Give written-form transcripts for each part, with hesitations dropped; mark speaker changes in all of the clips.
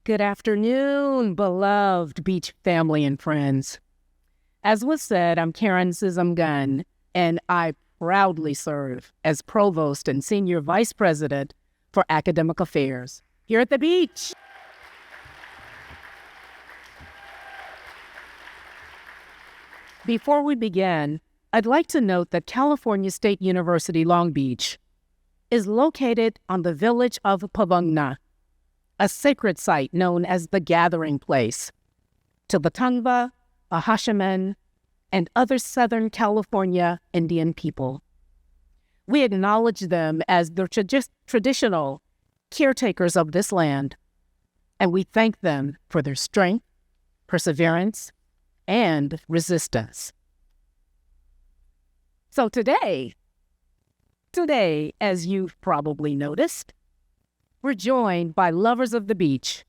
Speaker 1: Good afternoon, beloved beach family and friends. As was said, I'm Karen Sism Gunn, and I proudly serve as Provost and Senior Vice President for Academic Affairs here at the beach. Before we begin, I'd like to note that California State University Long Beach is located on the village of Pavungna, a sacred site known as the Gathering Place to the Tongva, Ahashimen, and other Southern California Indian people. We acknowledge them as the traditional caretakers of this land, and we thank them for their strength, perseverance, and resistance. So today, as you've probably noticed, we're joined by lovers of the beach,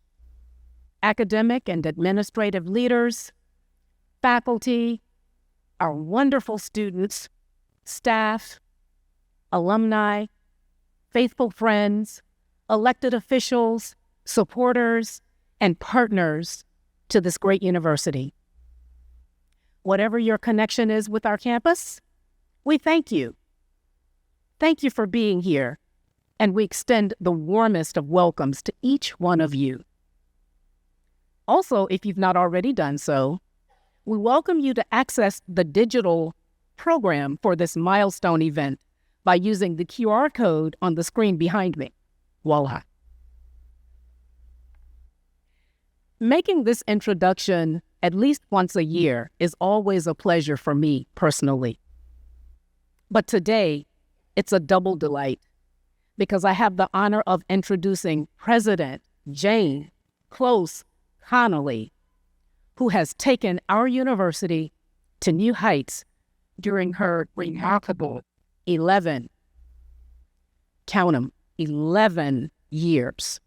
Speaker 1: academic and administrative leaders, faculty, our wonderful students, staff, alumni, faithful friends, elected officials, supporters, and partners to this great university. Whatever your connection is with our campus, we thank you. Thank you for being here, and we extend the warmest of welcomes to each one of you. Also, if you've not already done so, we welcome you to access the digital program for this milestone event by using the QR code on the screen behind me. Voila. Making this introduction at least once a year is always a pleasure for me personally. But today, it's a double delight because I have the honor of introducing President Jane Close Connolly, who has taken our university to new heights during her remarkable 11 years.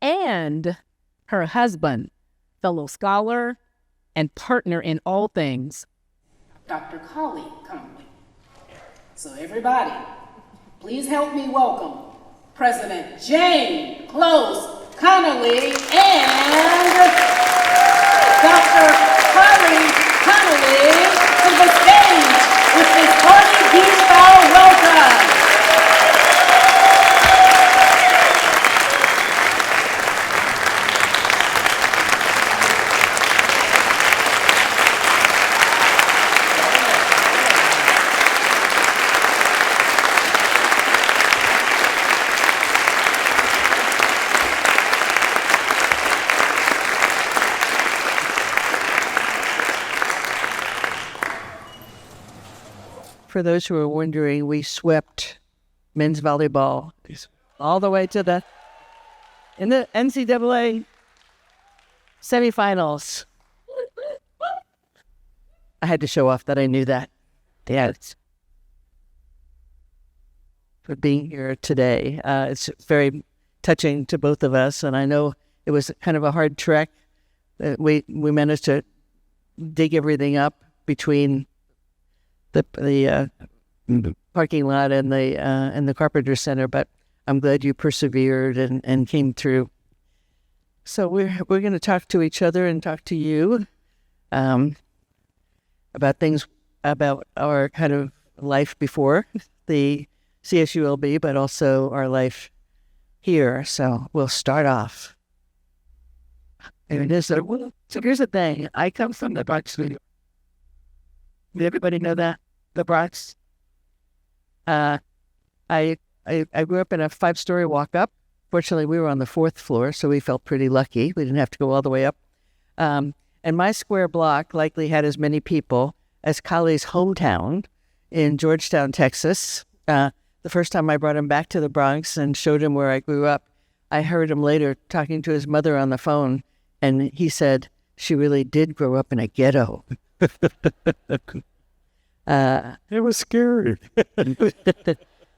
Speaker 1: And her husband, fellow scholar and partner in all things, Dr. Collie Connolly. So everybody, please help me welcome President Jane Close Connolly and Dr. Collie Connolly to the stage with this hearty beach-style welcome.
Speaker 2: For those who are wondering, we swept men's volleyball all the way to in the NCAA semifinals. I had to show off that I knew that. Yes. For being here today. It's very touching to both of us, and I know it was kind of a hard trek. We managed to dig everything up between the parking lot and the Carpenter Center, but I'm glad you persevered and came through. So we're going to talk to each other and talk to you about things about our kind of life before the CSULB, but also our life here. So we'll start off. And so here's the thing. I come from the Bronx, New York. Did everybody know that? The Bronx. I grew up in a 5-story walk-up. Fortunately, we were on the 4th floor, so we felt pretty lucky. We didn't have to go all the way up. And my square block likely had as many people as Collie's hometown in Georgetown, Texas. The first time I brought him back to the Bronx and showed him where I grew up, I heard him later talking to his mother on the phone, and he said she really did grow up in a ghetto. It was scary.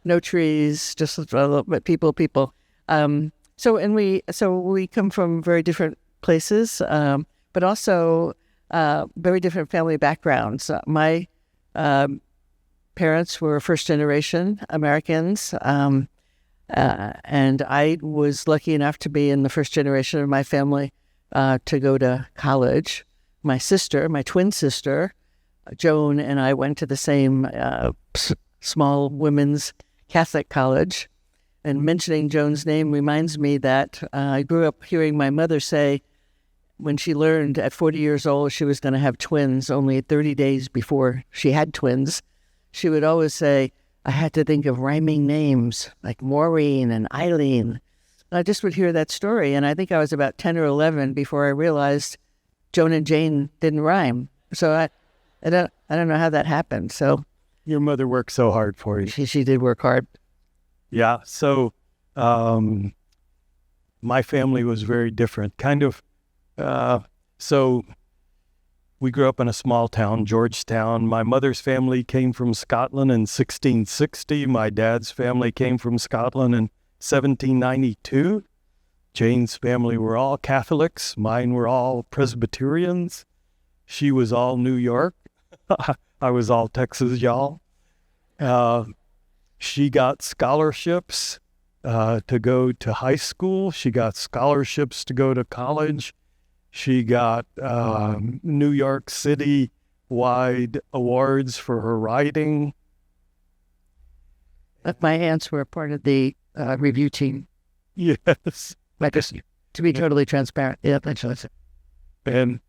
Speaker 2: No trees, just people. So we come from very different places, but also very different family backgrounds. My parents were first-generation Americans. And I was lucky enough to be in the first generation of my family to go to college. My sister, my twin sister, Joan, and I went to the same small women's Catholic college. And mentioning Joan's name reminds me that I grew up hearing my mother say when she learned at 40 years old she was going to have twins only 30 days before she had twins, she would always say, I had to think of rhyming names like Maureen and Eileen. And I just would hear that story, and I think I was about 10 or 11 before I realized Joan and Jane didn't rhyme. So I don't know how that happened. So
Speaker 3: Your mother worked so hard for you.
Speaker 2: she did work hard.
Speaker 3: Yeah. So my family was very different. So we grew up in a small town, Georgetown. My mother's family came from Scotland in 1660. My dad's family came from Scotland in 1792. Jane's family were all Catholics. Mine were all Presbyterians. She was all New York. I was all Texas, y'all. She got scholarships to go to high school. She got scholarships to go to college. She got New York City-wide awards for her writing.
Speaker 2: My aunts were part of the review team.
Speaker 3: Yes.
Speaker 2: Like just to be totally transparent. Yeah, that's what I said.
Speaker 3: And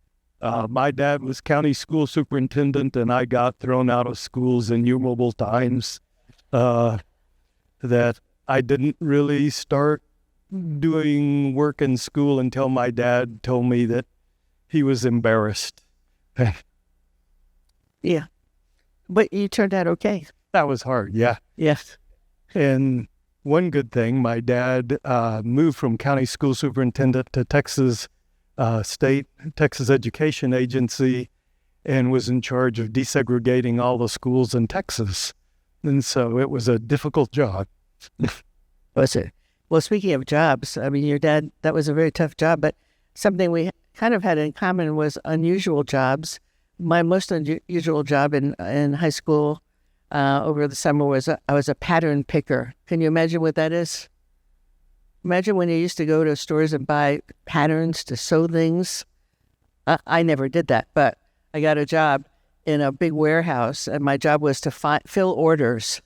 Speaker 3: my dad was county school superintendent, and I got thrown out of schools innumerable times. That I didn't really start doing work in school until my dad told me that he was embarrassed.
Speaker 2: Yeah. But you turned out okay.
Speaker 3: That was hard, yeah.
Speaker 2: Yes.
Speaker 3: And one good thing, my dad moved from county school superintendent to Texas Texas Education Agency, and was in charge of desegregating all the schools in Texas. And so it was a difficult job.
Speaker 2: Was it? Well, speaking of jobs, I mean, your dad, that was a very tough job, but something we kind of had in common was unusual jobs. My most unusual job in high school over the summer was I was a pattern picker. Can you imagine what that is? Imagine when you used to go to stores and buy patterns to sew things. I never did that, but I got a job in a big warehouse, and my job was to fill orders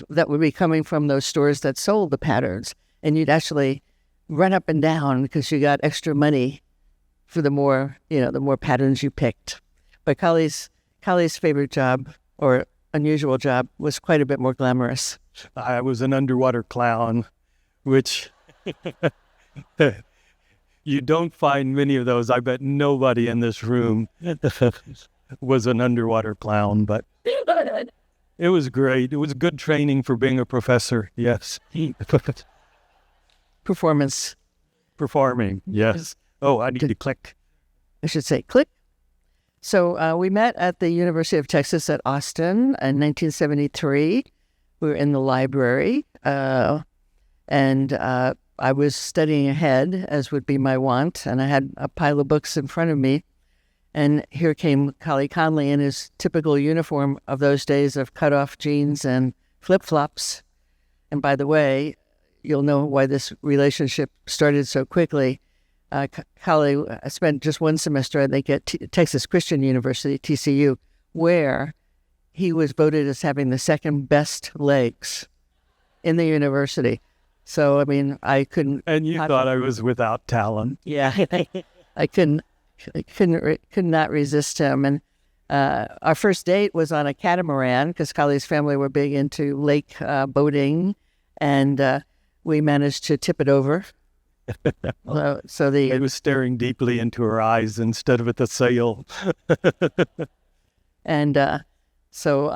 Speaker 2: that would be coming from those stores that sold the patterns. And you'd actually run up and down because you got extra money for the more patterns you picked. But Kali's favorite job or unusual job was quite a bit more glamorous.
Speaker 3: I was an underwater clown, which you don't find many of those. I bet nobody in this room was an underwater clown, but it was great. It was good training for being a professor. Yes. Performing. Yes. Oh, I need to click.
Speaker 2: I should say click. So we met at the University of Texas at Austin in 1973. We were in the library, and I was studying ahead, as would be my wont, and I had a pile of books in front of me. And here came Kali Conley in his typical uniform of those days of cut-off jeans and flip-flops. And by the way, you'll know why this relationship started so quickly. Kali spent just one semester, I think, at Texas Christian University, TCU, where he was voted as having the second best legs in the university. So, I mean, I couldn't...
Speaker 3: And you thought I was without talent.
Speaker 2: Yeah, I could not resist him. And our first date was on a catamaran because Kali's family were big into lake boating, and we managed to tip it over.
Speaker 3: He was staring deeply into her eyes instead of at the sail.
Speaker 2: And so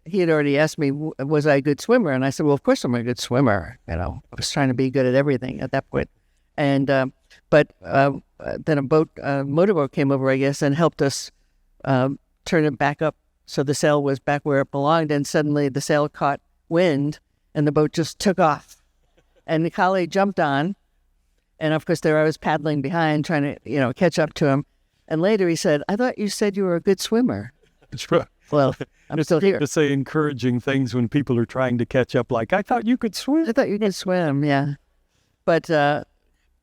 Speaker 2: he had already asked me, was I a good swimmer? And I said, well, of course I'm a good swimmer. I was trying to be good at everything at that point. And but then a motorboat came over, I guess, and helped us turn it back up so the sail was back where it belonged. And suddenly the sail caught wind, and the boat just took off. And Kali jumped on, and of course there I was paddling behind, trying to catch up to him. And later he said, "I thought you said you were a good swimmer." Well, I'm still here.
Speaker 3: To say encouraging things when people are trying to catch up, like, I thought you could swim.
Speaker 2: I thought you could swim, yeah. But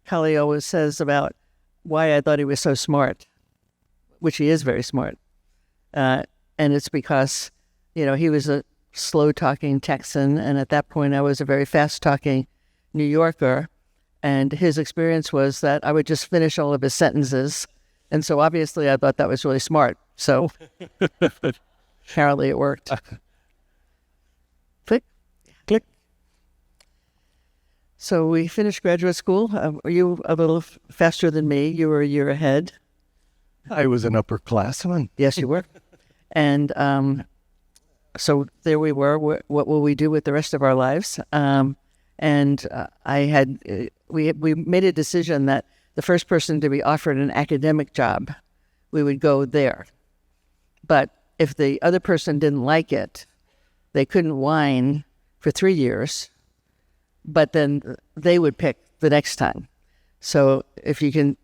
Speaker 2: Kali always says about why I thought he was so smart, which he is very smart. And it's because, he was a slow-talking Texan, and at that point I was a very fast-talking New Yorker, and his experience was that I would just finish all of his sentences, and so obviously I thought that was really smart. So apparently it worked. Click.
Speaker 3: Click.
Speaker 2: So we finished graduate school. Were you a little faster than me? You were a year ahead.
Speaker 3: I was an upperclassman.
Speaker 2: Yes, you were. And so there we were. What will we do with the rest of our lives? We made a decision that the first person to be offered an academic job, we would go there. But if the other person didn't like it, they couldn't whine for 3 years, but then they would pick the next time. So if you can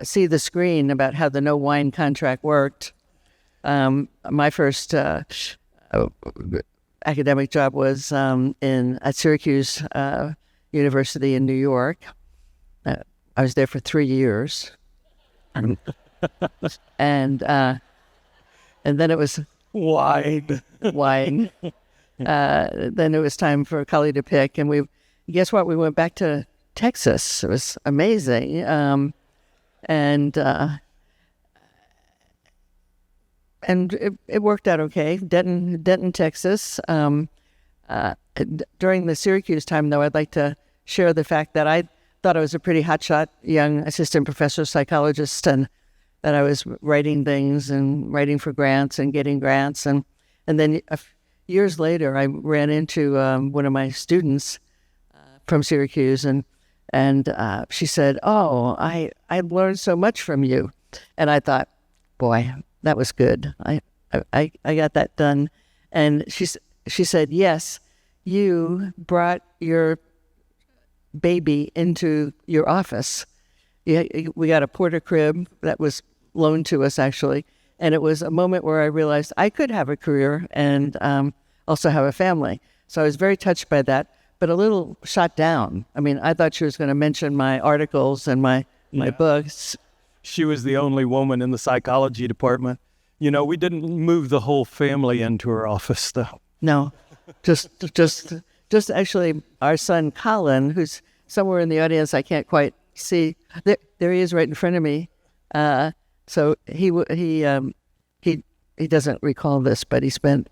Speaker 2: see the screen about how the no whine contract worked, my first academic job was at Syracuse University in New York. I was there for 3 years, and then it was
Speaker 3: Wide.
Speaker 2: wine. Then it was time for Kali to pick, and guess what? We went back to Texas. It was amazing, and it worked out okay. Denton, Texas. During the Syracuse time, though, I'd like to share the fact that I thought I was a pretty hotshot young assistant professor psychologist, and that I was writing things and writing for grants and getting grants. And then years later, I ran into one of my students from Syracuse, and she said, "Oh, I learned so much from you." And I thought, boy, that was good. I got that done. And she said, "Yes, you brought your baby into your office. We got a porter crib that was loaned to us, actually. And it was a moment where I realized I could have a career and also have a family." So I was very touched by that, but a little shot down. I mean, I thought she was going to mention my articles and my books.
Speaker 3: She was the only woman in the psychology department. We didn't move the whole family into her office, though.
Speaker 2: No, just actually our son Colin, who's somewhere in the audience I can't quite see. There he is, right in front of me. So he doesn't recall this, but he spent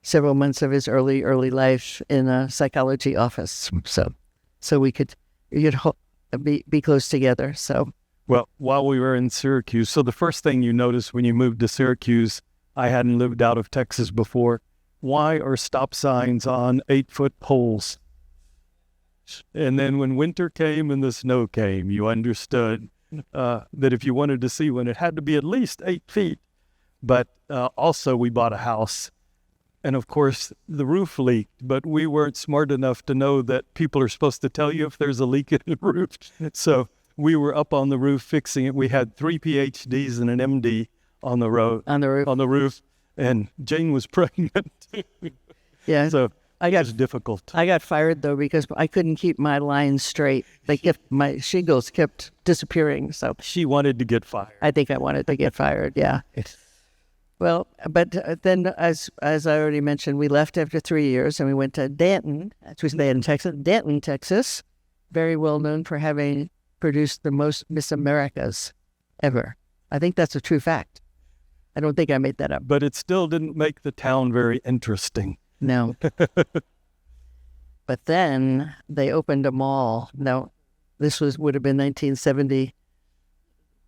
Speaker 2: several months of his early life in a psychology office. So we could be close together. So.
Speaker 3: Well, while we were in Syracuse, so the first thing you noticed when you moved to Syracuse, I hadn't lived out of Texas before. Why are stop signs on 8-foot poles? And then when winter came and the snow came, you understood that if you wanted to see one, it had to be at least 8 feet. But also we bought a house, and of course the roof leaked, but we weren't smart enough to know that people are supposed to tell you if there's a leak in the roof. So we were up on the roof fixing it. We had 3 PhDs and an MD on the roof, and Jane was pregnant.
Speaker 2: Yeah.
Speaker 3: So it was difficult.
Speaker 2: I got fired though because I couldn't keep my lines straight. My shingles kept disappearing. So
Speaker 3: She wanted to get fired.
Speaker 2: I think I wanted to get fired. Yeah. Well, but then as I already mentioned, we left after 3 years and we went to Denton. We stayed in Texas. Denton, Texas, very well known for having produced the most Miss Americas ever. I think that's a true fact. I don't think I made that up.
Speaker 3: But it still didn't make the town very interesting.
Speaker 2: No. But then they opened a mall. Now, this would have been 1970.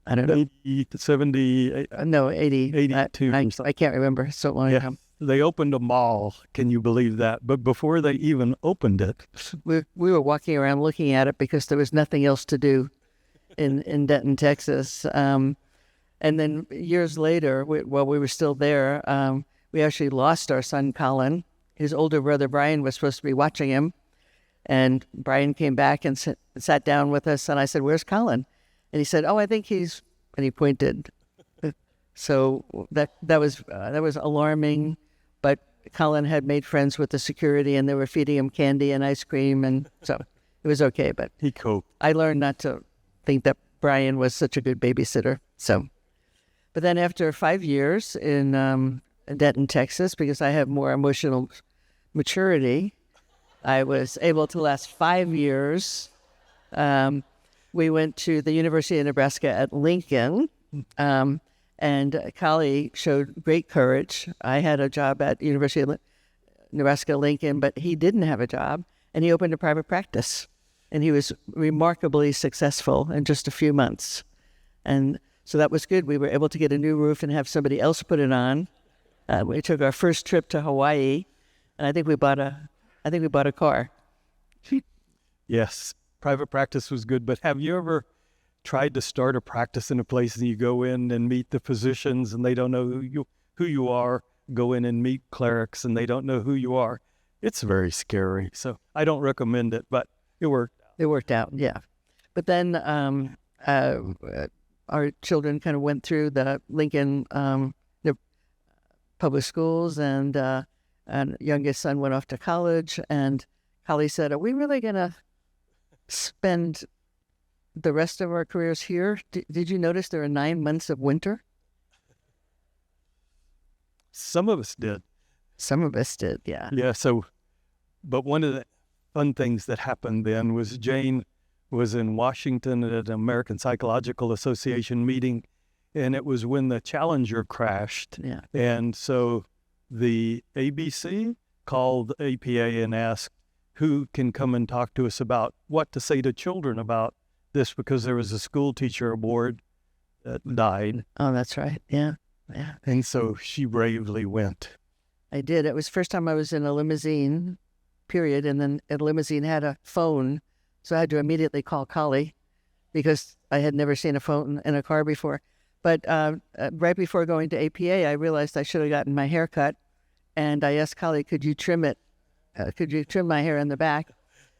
Speaker 2: I don't know.
Speaker 3: 70,
Speaker 2: No, 80.
Speaker 3: 82.
Speaker 2: I can't remember. So long ago.
Speaker 3: They opened a mall. Can you believe that? But before they even opened it,
Speaker 2: We were walking around looking at it because there was nothing else to do in Denton, Texas. And then years later, while we were still there, we actually lost our son, Colin. His older brother, Brian, was supposed to be watching him. And Brian came back and sat down with us. And I said, "Where's Colin?" And he said, "Oh, I think he's," and he pointed. So that was alarming, but Colin had made friends with the security, and they were feeding him candy and ice cream, and so it was okay. But
Speaker 3: He coped.
Speaker 2: I learned not to think that Brian was such a good babysitter. So, but then after 5 years in Denton, Texas, because I have more emotional maturity, I was able to last 5 years. We went to the University of Nebraska at Lincoln, and Kali showed great courage. I had a job at University of Nebraska Lincoln, but he didn't have a job, and he opened a private practice, and he was remarkably successful in just a few months. And so that was good. We were able to get a new roof and have somebody else put it on. We took our first trip to Hawaii, and I think we bought a car.
Speaker 3: Yes, private practice was good, but have you ever tried to start a practice in a place and you go in and meet the physicians and they don't know who you are, go in and meet clerics and they don't know who you are? It's very scary. So I don't recommend it, but it worked.
Speaker 2: It worked out, yeah. But then our children kind of went through the Lincoln public schools, and youngest son went off to college, and Holly said, "Are we really going to spend the rest of our careers here? Did you notice there are 9 months of winter?"
Speaker 3: Some of us did.
Speaker 2: Some of us did, yeah.
Speaker 3: Yeah, but one of the fun things that happened then was Jane was in Washington at an American Psychological Association meeting, and it was when the Challenger crashed.
Speaker 2: Yeah.
Speaker 3: And so the ABC called APA and asked who can come and talk to us about what to say to children about this, because there was a school teacher aboard that died.
Speaker 2: Oh, that's right. Yeah. Yeah.
Speaker 3: And so she bravely went.
Speaker 2: I did. It was the first time I was in a limousine, period. And then a limousine had a phone. So I had to immediately call Kali because I had never seen a phone in a car before. But right before going to APA, I realized I should have gotten my hair cut. And I asked Kali, could you trim it? Could you trim my hair in the back?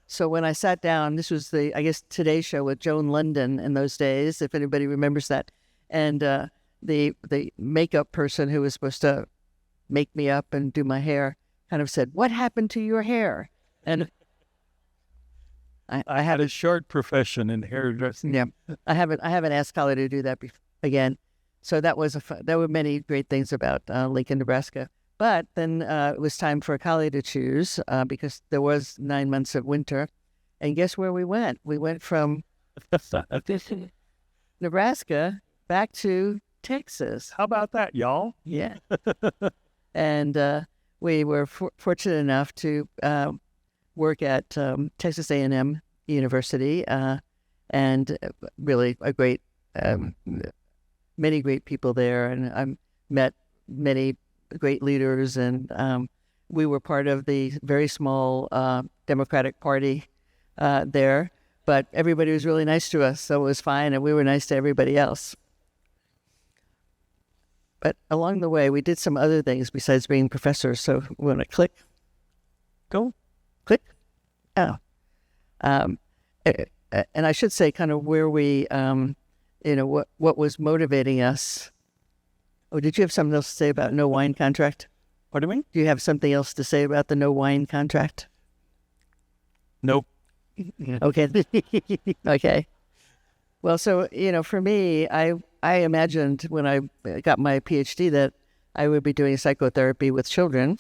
Speaker 2: So when I sat down, this was I guess, Today Show with Joan London in those days, if anybody remembers that. And the makeup person who was supposed to make me up and do my hair kind of said, "What happened to your hair?" And
Speaker 3: I had a short profession in hairdressing.
Speaker 2: yeah, I haven't asked Kali to do that again. So that was there were many great things about Lincoln, Nebraska. But then it was time for Kali to choose because there was 9 months of winter. And guess where we went? We went from Nebraska back to Texas.
Speaker 3: How about that, y'all?
Speaker 2: Yeah. And we were fortunate enough to work at Texas A&M University, and really a great, many great people there. And I met many great leaders, and we were part of the very small Democratic Party there, but everybody was really nice to us, so it was fine, and we were nice to everybody else. But along the way, we did some other things besides being professors, so we want to click. Go. Click. Oh. And I should say kind of where we, what was motivating us. Oh, did you have something else to say about no wine contract?
Speaker 3: What do you mean?
Speaker 2: Do you have something else to say about the no wine contract?
Speaker 3: Nope.
Speaker 2: Okay. Okay. Well, so, for me, I imagined when I got my PhD that I would be doing psychotherapy with children.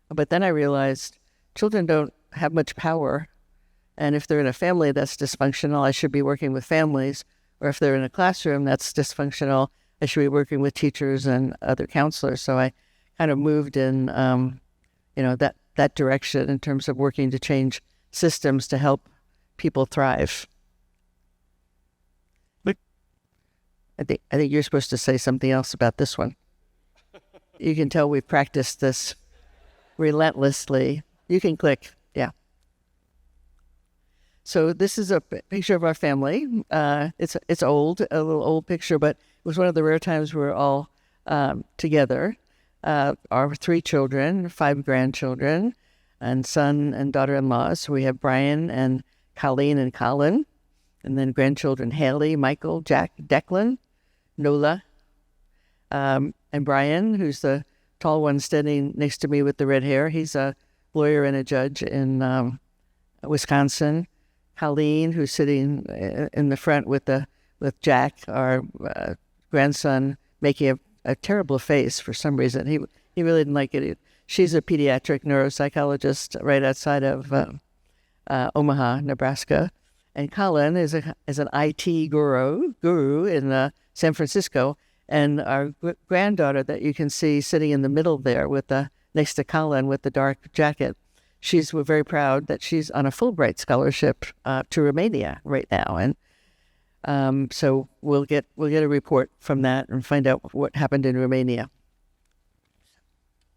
Speaker 2: But then I realized children don't have much power. And if they're in a family that's dysfunctional, I should be working with families. Or if they're in a classroom that's dysfunctional, I should be working with teachers and other counselors. So I kind of moved in, that direction in terms of working to change systems to help people thrive. I think you're supposed to say something else about this one. You can tell we've practiced this relentlessly. You can click, yeah. So this is a picture of our family. It's old, a little old picture, but it was one of the rare times we were all together. Our 3 children, 5 grandchildren, and son and daughter-in-laws. So we have Brian and Colleen and Colin, and then grandchildren Haley, Michael, Jack, Declan, Nola. And Brian, who's the tall one standing next to me with the red hair, he's a lawyer and a judge in Wisconsin. Colleen, who's sitting in the front with Jack, our grandson, making a terrible face for some reason. He really didn't like it. She's a pediatric neuropsychologist right outside of Omaha, Nebraska. And Colin is an IT guru in San Francisco. And our granddaughter that you can see sitting in the middle there next to Colin with the dark jacket, we're very proud that she's on a Fulbright scholarship to Romania right now. And so we'll get a report from that and find out what happened in Romania.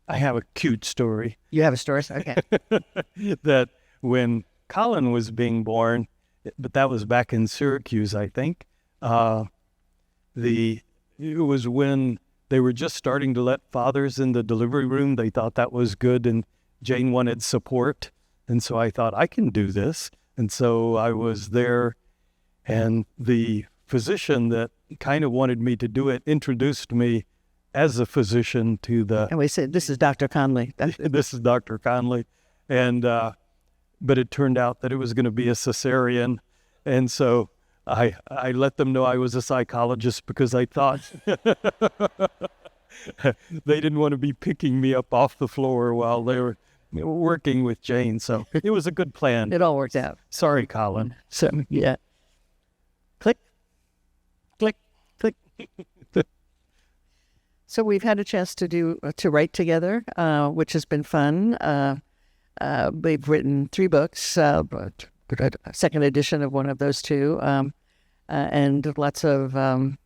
Speaker 3: I have a cute story.
Speaker 2: You have a story? Okay.
Speaker 3: That when Colin was being born, but that was back in Syracuse, I think, it was when they were just starting to let fathers in the delivery room. They thought that was good, and Jane wanted support. And so I thought, I can do this. And so I was there, and the physician that kind of wanted me to do it introduced me as a physician to the...
Speaker 2: And we said, this is Dr. Conley.
Speaker 3: This is Dr. Conley. And, but it turned out that it was going to be a cesarean. And so I let them know I was a psychologist because I thought they didn't want to be picking me up off the floor while they were working with Jane. So it was a good plan.
Speaker 2: It all worked out.
Speaker 3: Sorry, Colin.
Speaker 2: So, yeah. Click, click, click. So we've had a chance to write together, which has been fun. We've written 3 books, second edition of one of those 2, and lots of kind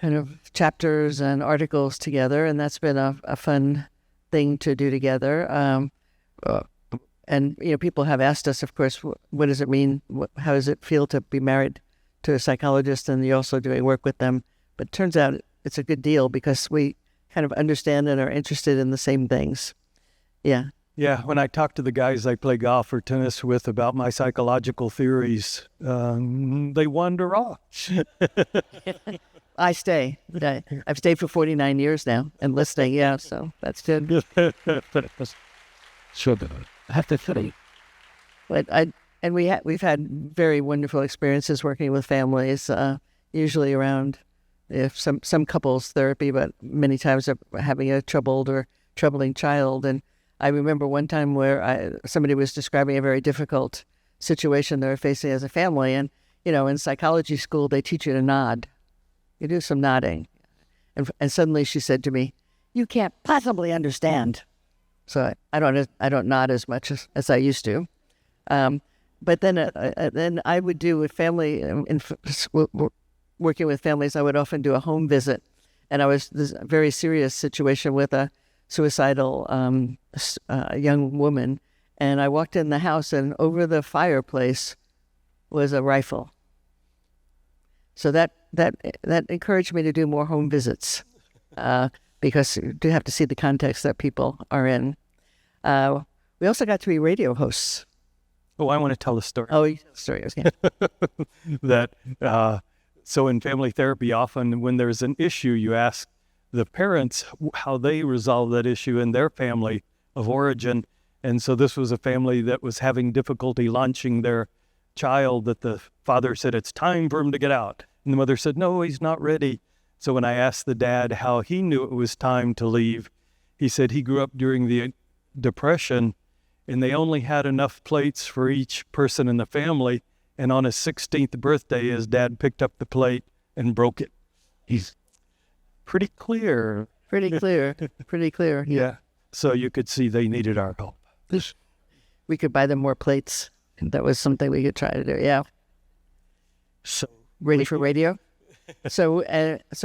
Speaker 2: of chapters and articles together, and that's been a fun thing to do together. And people have asked us, of course, what does it mean? How does it feel to be married to a psychologist and you're also doing work with them? But it turns out it's a good deal because we kind of understand and are interested in the same things. Yeah.
Speaker 3: Yeah, when I talk to the guys I play golf or tennis with about my psychological theories, they wander off.
Speaker 2: I stay. I've stayed for 49 years now and listening, yeah, so that's good.
Speaker 3: Sure.
Speaker 2: But we've had very wonderful experiences working with families, usually around some couples therapy, but many times having a troubled or troubling child. And I remember one time where somebody was describing a very difficult situation they were facing as a family. And, in psychology school, they teach you to nod. You do some nodding. And suddenly she said to me, "You can't possibly understand." So I don't nod as much as I used to. But then I would do with family, working with families, I would often do a home visit. And I was this very serious situation with a suicidal young woman. And I walked in the house and over the fireplace was a rifle. So that encouraged me to do more home visits because you do have to see the context that people are in. We also got to be radio hosts.
Speaker 3: Oh, I want to tell a story.
Speaker 2: Oh, story. Okay.
Speaker 3: So in family therapy, often when there's an issue, you ask the parents how they resolve that issue in their family of origin. And so this was a family that was having difficulty launching their child, that the father said, "It's time for him to get out." And the mother said, "No, he's not ready." So when I asked the dad how he knew it was time to leave, he said he grew up during the Depression and they only had enough plates for each person in the family. And on his 16th birthday, his dad picked up the plate and broke it. He's pretty clear.
Speaker 2: Pretty clear.
Speaker 3: Yeah. So you could see they needed our help.
Speaker 2: We could buy them more plates. That was something we could try to do. Yeah.
Speaker 3: So
Speaker 2: ready for radio? So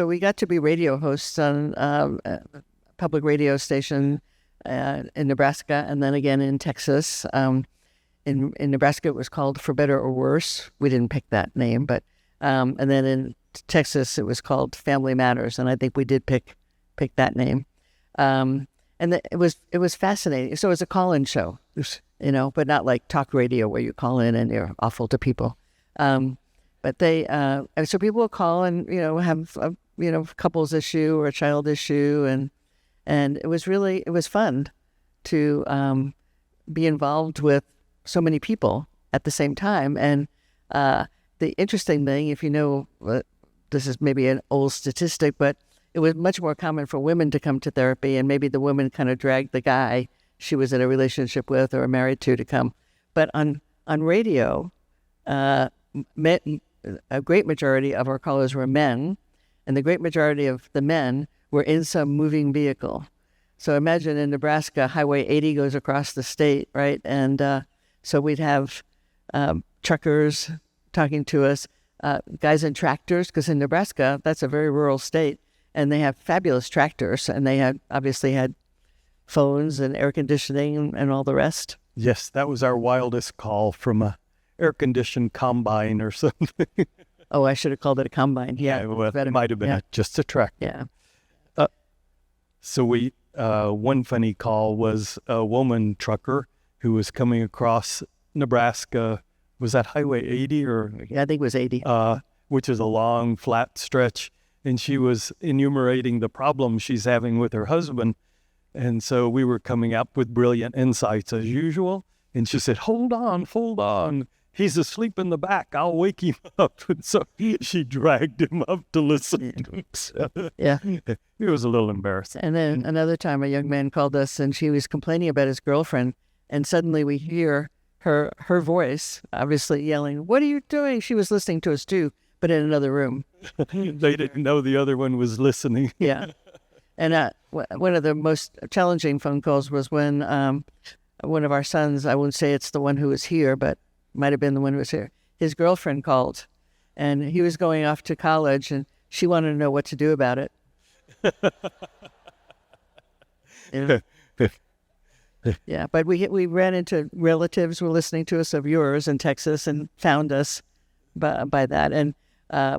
Speaker 2: we got to be radio hosts on a public radio station in Nebraska and then again in Texas. In Nebraska, it was called For Better or Worse. We didn't pick that name, but and then in Texas, it was called Family Matters, and I think we did pick that name. And it was fascinating. So it was a call-in show, but not like talk radio where you call in and you're awful to people. But so people will call and have couples issue or a child issue, and it was fun to be involved with so many people at the same time. And the interesting thing, if you know, this is maybe an old statistic, but it was much more common for women to come to therapy, and maybe the woman kind of dragged the guy she was in a relationship with or married to come. But on radio, a great majority of our callers were men, and the great majority of the men were in some moving vehicle. So imagine in Nebraska, Highway 80 goes across the state, right? And so we'd have truckers talking to us, guys in tractors, because in Nebraska, that's a very rural state, and they have fabulous tractors, and they obviously had phones and air conditioning and all the rest.
Speaker 3: Yes, that was our wildest call from a air-conditioned combine or something.
Speaker 2: Oh, I should have called it a combine. Yeah,
Speaker 3: well, it might have been just a tractor.
Speaker 2: Yeah.
Speaker 3: So one funny call was a woman trucker who was coming across Nebraska. Was that Highway 80 or?
Speaker 2: Yeah, I think it was 80.
Speaker 3: Which is a long, flat stretch. And she was enumerating the problems she's having with her husband. And so we were coming up with brilliant insights as usual. And she said, hold on. He's asleep in the back. I'll wake him up. And so she dragged him up to listen to him.
Speaker 2: Yeah.
Speaker 3: It was a little embarrassing.
Speaker 2: And then another time a young man called us, and she was complaining about his girlfriend. And suddenly we hear her voice, obviously yelling, "What are you doing?" She was listening to us too, but in another room.
Speaker 3: They didn't know the other one was listening.
Speaker 2: Yeah. And one of the most challenging phone calls was when one of our sons, I won't say it's the one who was here, but might have been the one who was here, his girlfriend called, and he was going off to college, and she wanted to know what to do about it. Yeah, but we ran into relatives who were listening to us of yours in Texas and found us by that, and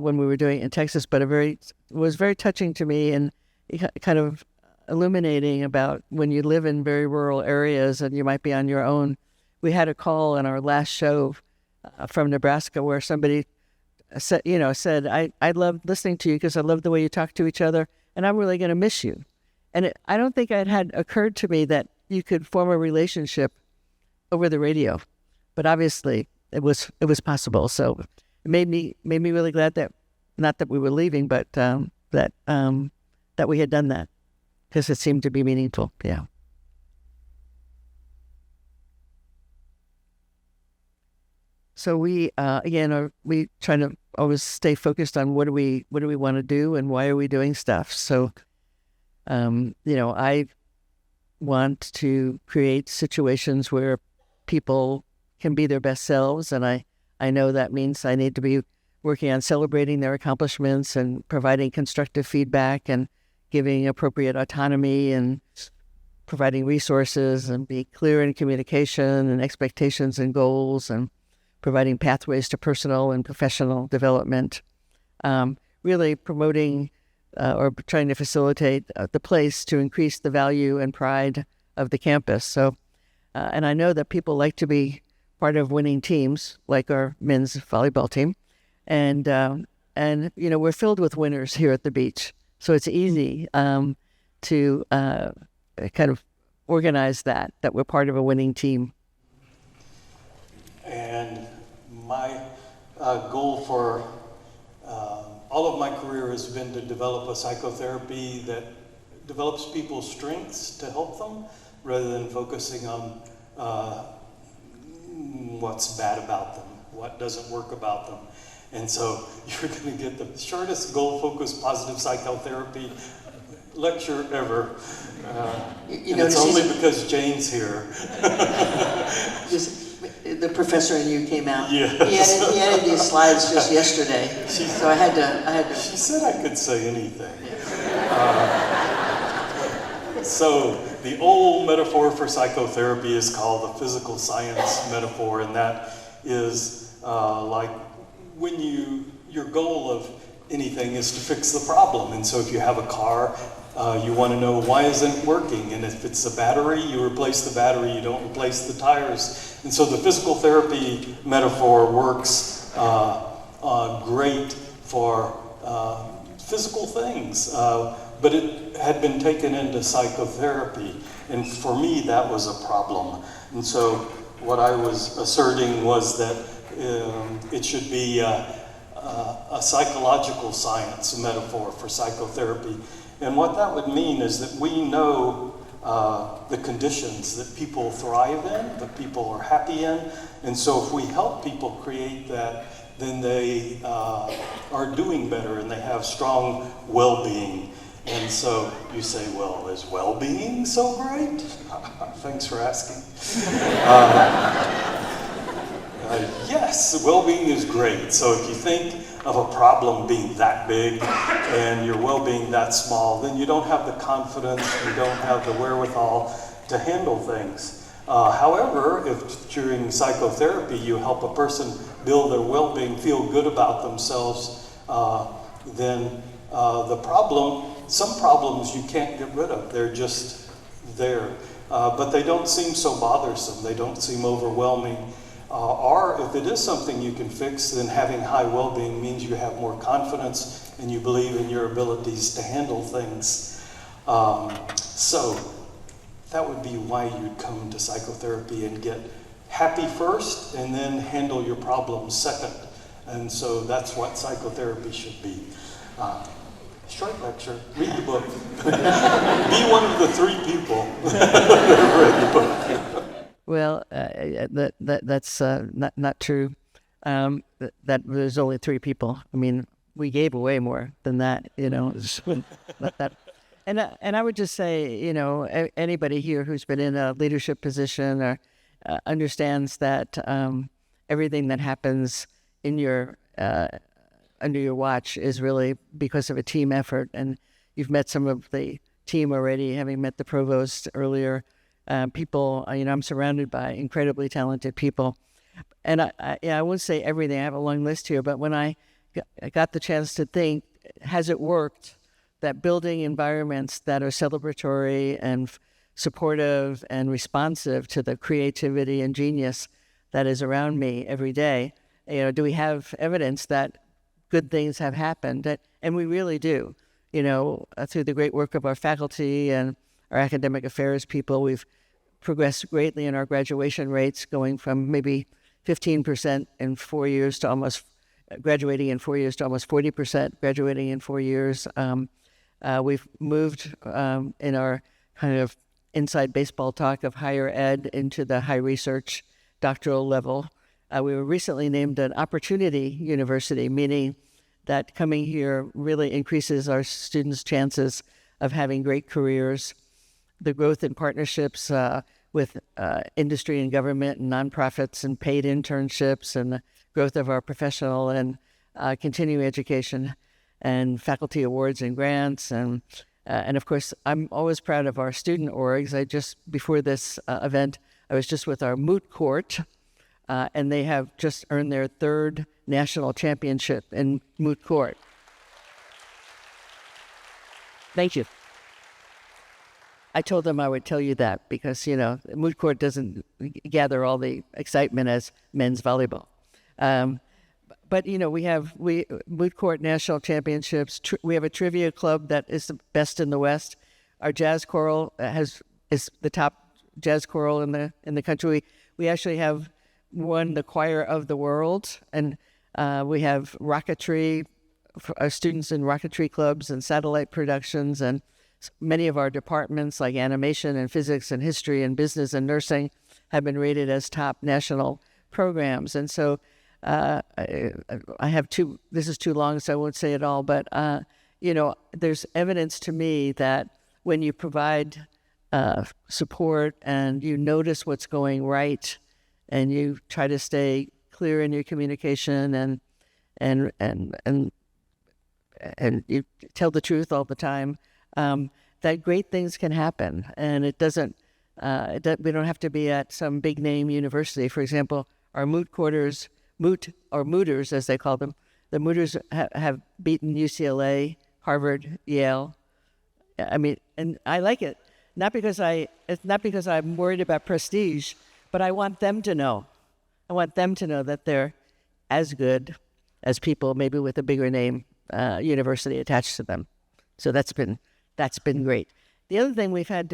Speaker 2: when we were doing it in Texas, but it was very touching to me and kind of illuminating about when you live in very rural areas and you might be on your own. We had a call in our last show from Nebraska where somebody said, I love listening to you because I love the way you talk to each other, and I'm really going to miss you. And I don't think it had occurred to me that you could form a relationship over the radio, but obviously it was possible. So it made me really glad that, not that we were leaving, but that we had done that, because it seemed to be meaningful. Yeah. So we we try to always stay focused on what do we want to do and why are we doing stuff. So, I want to create situations where people can be their best selves, and I know that means I need to be working on celebrating their accomplishments and providing constructive feedback and giving appropriate autonomy and providing resources and be clear in communication and expectations and goals and providing pathways to personal and professional development, really promoting or trying to facilitate the place to increase the value and pride of the campus. So, and I know that people like to be part of winning teams, like our men's volleyball team, and we're filled with winners here at the beach. So it's easy to kind of organize that we're part of a winning team.
Speaker 3: And my goal for all of my career has been to develop a psychotherapy that develops people's strengths to help them, rather than focusing on what's bad about them, what doesn't work about them. And so you're going to get the shortest goal-focused positive psychotherapy lecture ever. And it's only because Jane's here.
Speaker 2: The professor and you came out.
Speaker 3: Yes.
Speaker 2: He added these slides just yesterday, so I had to.
Speaker 3: She said I could say anything. So the old metaphor for psychotherapy is called the physical science metaphor, and that is like when your goal of anything is to fix the problem. And so if you have a car, you want to know why isn't it working, and if it's the battery, you replace the battery, you don't replace the tires. And so the physical therapy metaphor works great for physical things, but it had been taken into psychotherapy. And for me, that was a problem. And so what I was asserting was that it should be a psychological science, a metaphor for psychotherapy. And what that would mean is that we know the conditions that people thrive in, that people are happy in. And so if we help people create that, then they are doing better and they have strong well-being. And so you say, well, is well-being so great? Thanks for asking. Yes, well-being is great. So if you think of a problem being that big and your well-being that small, then you don't have the confidence, you don't have the wherewithal to handle things. However, if during psychotherapy you help a person build their well-being, feel good about themselves, then some problems you can't get rid of. They're just there. But they don't seem so bothersome. They don't seem overwhelming. Or if it is something you can fix, then having high well-being means you have more confidence and you believe in your abilities to handle things. So that would be why you'd come to psychotherapy and get happy first and then handle your problems second. And so that's what psychotherapy should be. Short lecture, read the book. Be one of the 3 people that have read the book.
Speaker 2: Well, that's not true. That there's only 3 people. I mean, we gave away more than that, you know. That. And I would just say, you know, anybody here who's been in a leadership position or understands that everything that happens in your under your watch is really because of a team effort. And you've met some of the team already, having met the provost earlier. People, you know, I'm surrounded by incredibly talented people. And I won't say everything. I have a long list here, but when I got the chance to think, has it worked that building environments that are celebratory and supportive and responsive to the creativity and genius that is around me every day, you know, do we have evidence that good things have happened? And we really do. You know, through the great work of our faculty and our academic affairs people, we've progressed greatly in our graduation rates, going from maybe 15% in 4 years to almost graduating in 4 years to almost 40% graduating in 4 years. We've moved in our kind of inside baseball talk of higher ed into the high research doctoral level. We were recently named an opportunity university, meaning that coming here really increases our students' chances of having great careers. The growth in partnerships with industry and government and nonprofits and paid internships, and the growth of our professional and continuing education and faculty awards and grants. And of course, I'm always proud of our student orgs. Before this event, I was just with our moot court, and they have just earned their 3rd national championship in moot court. Thank you. I told them I would tell you that because, you know, moot court doesn't gather all the excitement as men's volleyball. But, you know, we moot court national championships. We have a trivia club that is the best in the West. Our jazz choral is the top jazz choral in the country. We actually have won the choir of the world, and we have rocketry, our students in rocketry clubs and satellite productions, and many of our departments like animation and physics and history and business and nursing have been rated as top national programs. And so I have this is too long, so I won't say it all, but you know, there's evidence to me that when you provide support and you notice what's going right and you try to stay clear in your communication and you tell the truth all the time, that great things can happen. And it doesn't, we don't have to be at some big name university. For example, our mooters, as they call them, the mooters have beaten UCLA, Harvard, Yale. I mean, and I like it. It's not because I'm worried about prestige, but I want them to know. I want them to know that they're as good as people maybe with a bigger name university attached to them. So that's been great. The other thing we've had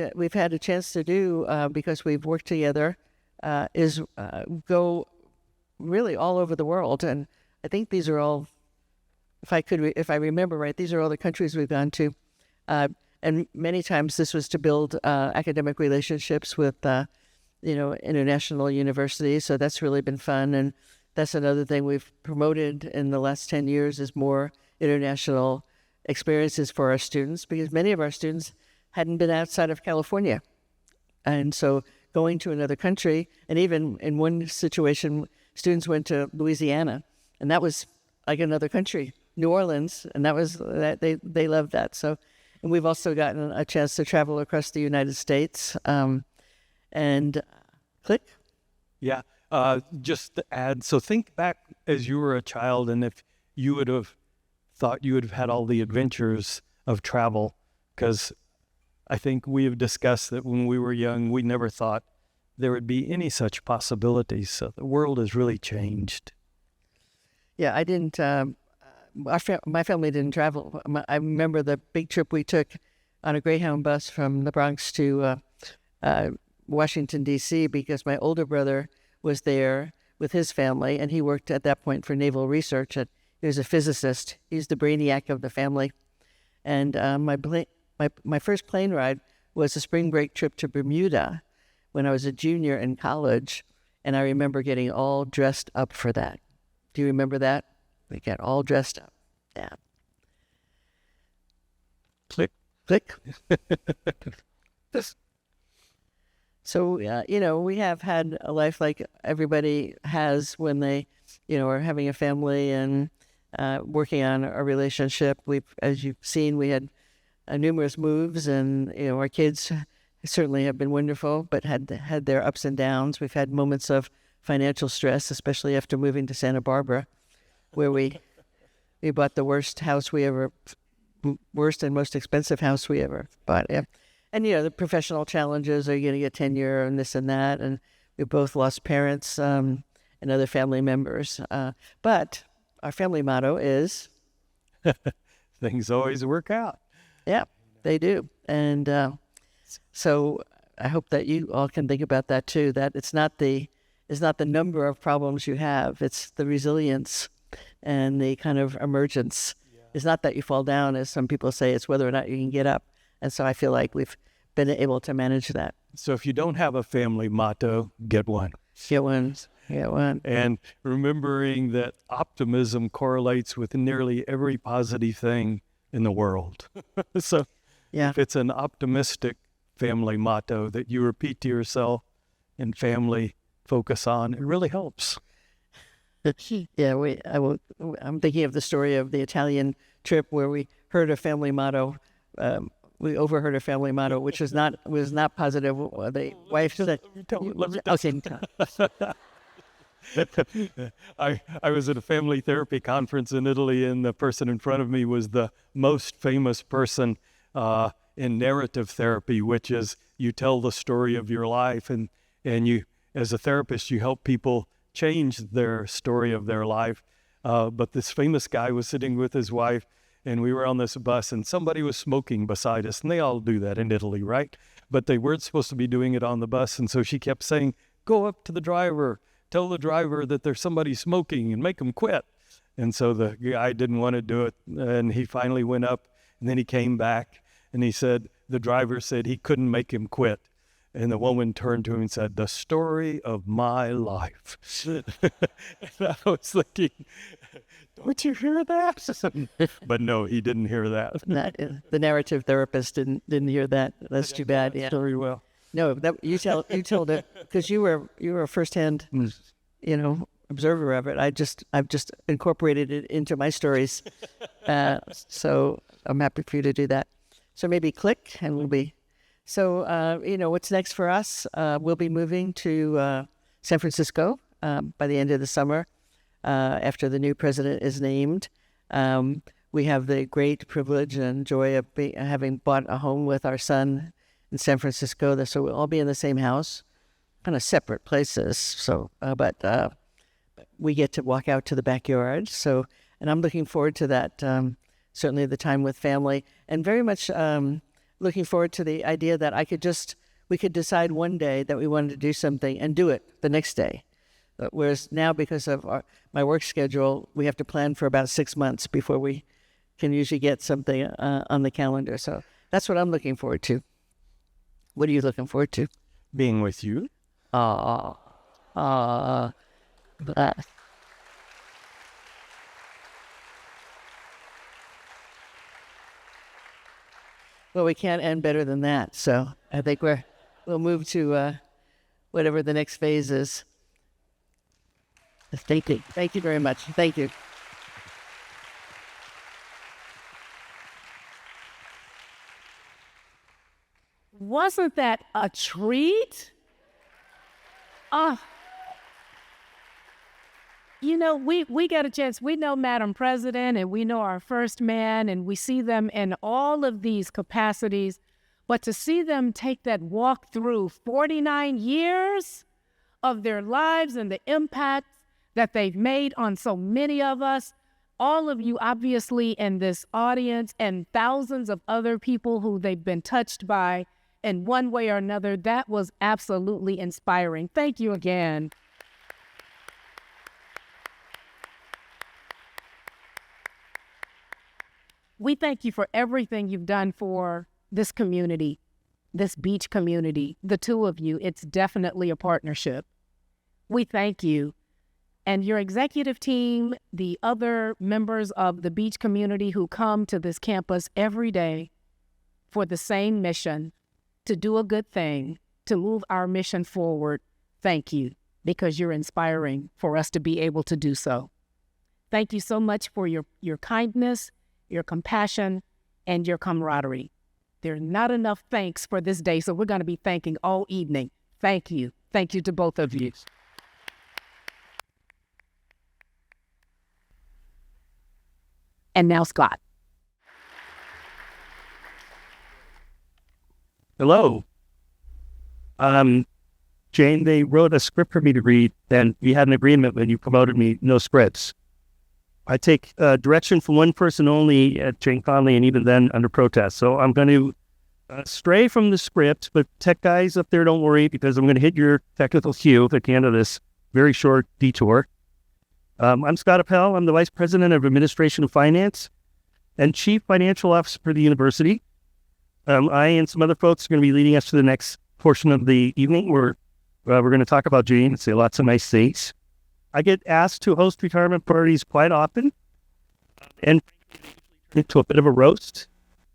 Speaker 2: a chance to do because we've worked together is go really all over the world, and I think these are all, if I remember right, these are all the countries we've gone to, and many times this was to build academic relationships with international universities. So that's really been fun, and that's another thing we've promoted in the last 10 years is more international experiences for our students, because many of our students hadn't been outside of California. And so going to another country, and even in one situation, students went to Louisiana, and that was like another country, New Orleans, and they loved that. So, and we've also gotten a chance to travel across the United States. And click.
Speaker 3: Yeah. Just to add, so think back as you were a child, and if you would have thought you would have had all the adventures of travel, because I think we have discussed that when we were young, we never thought there would be any such possibilities. So the world has really changed.
Speaker 2: Yeah, I didn't, my family didn't travel. I remember the big trip we took on a Greyhound bus from the Bronx to Washington, D.C., because my older brother was there with his family, and he worked at that point for naval research. And he was a physicist. He's the brainiac of the family. And my first plane ride was a spring break trip to Bermuda when I was a junior in college, and I remember getting all dressed up for that. Do you remember that? We got all dressed up. Yeah.
Speaker 3: Click.
Speaker 2: So, we have had a life like everybody has when they, are having a family and working on a relationship. As you've seen, we had numerous moves, and, our kids certainly have been wonderful, but had their ups and downs. We've had moments of financial stress, especially after moving to Santa Barbara, where we bought the worst and most expensive house we ever bought. Yeah. And, the professional challenges, are you going to get tenure and this and that? And we both lost parents and other family members. But our family motto is...
Speaker 3: Things always work out.
Speaker 2: Yeah, they do. And so I hope that you all can think about that too, that it's not the number of problems you have, it's the resilience and the kind of emergence. Yeah. It's not that you fall down, as some people say, it's whether or not you can get up. And so I feel like we've been able to manage that.
Speaker 3: So if you don't have a family motto, get one.
Speaker 2: Get one.
Speaker 3: And remembering that optimism correlates with nearly every positive thing in the world. So
Speaker 2: yeah.
Speaker 3: If it's an optimistic family motto that you repeat to yourself and family focus on, it really helps.
Speaker 2: Yeah, I'm thinking of the story of the Italian trip where we heard a family motto. We overheard a family motto, which was not positive. The wife said,
Speaker 3: I was at a family therapy conference in Italy, and the person in front of me was the most famous person in narrative therapy, which is you tell the story of your life, and you, as a therapist, you help people change their story of their life. But this famous guy was sitting with his wife, and we were on this bus, and somebody was smoking beside us, and they all do that in Italy, right? But they weren't supposed to be doing it on the bus, and so she kept saying, "Go up to the driver, tell the driver that there's somebody smoking and make them quit." And so the guy didn't want to do it, and he finally went up, and then he came back, and he said, the driver said he couldn't make him quit. And the woman turned to him and said, "The story of my life." And I was thinking, don't you hear that? But no, he didn't hear that.
Speaker 2: The narrative therapist didn't hear that. That's too bad. Yeah.
Speaker 3: Very well.
Speaker 2: No, you told it because you were a firsthand, observer of it. I've just incorporated it into my stories. So I'm happy for you to do that. So maybe click, and we'll be. So what's next for us? We'll be moving to San Francisco by the end of the summer after the new president is named. We have the great privilege and joy of having bought a home with our son in San Francisco. So we'll all be in the same house, kind of separate places. So, but we get to walk out to the backyard. So And I'm looking forward to that, certainly the time with family, and very much looking forward to the idea that we could decide one day that we wanted to do something and do it the next day. Whereas now, because of my work schedule, we have to plan for about 6 months before we can usually get something on the calendar. So that's what I'm looking forward to. What are you looking forward to?
Speaker 3: Being with you.
Speaker 2: Bless. Well, we can't end better than that. So I think we'll move to whatever the next phase is. Thank you. Thank you very much. Thank you.
Speaker 1: Wasn't that a treat? You know, we get a chance. We know Madam President and we know our first man and we see them in all of these capacities. But to see them take that walk through 49 years of their lives and the impact that they've made on so many of us, all of you obviously in this audience and thousands of other people who they've been touched by in one way or another, that was absolutely inspiring. Thank you again. We thank you for everything you've done for this community, this beach community, the two of you. It's definitely a partnership. We thank you. And your executive team, the other members of the beach community who come to this campus every day for the same mission, to do a good thing, to move our mission forward, thank you, because you're inspiring for us to be able to do so. Thank you so much for your kindness, your compassion, and your camaraderie. There's not enough thanks for this day, so we're going to be thanking all evening. Thank you. Thank you to both of you. And now Scott.
Speaker 4: Hello. Jane, they wrote a script for me to read, and we had an agreement when you promoted me, no scripts. I take direction from one person only at Jane Conley, and even then under protest. So I'm going to stray from the script, but tech guys up there, don't worry, because I'm going to hit your technical cue at the end of this very short detour. I'm Scott Appel. I'm the Vice President of Administration and Finance and Chief Financial Officer for the university. I and some other folks are going to be leading us to the next portion of the evening where we're going to talk about Jane and say lots of nice things. I get asked to host retirement parties quite often and into a bit of a roast.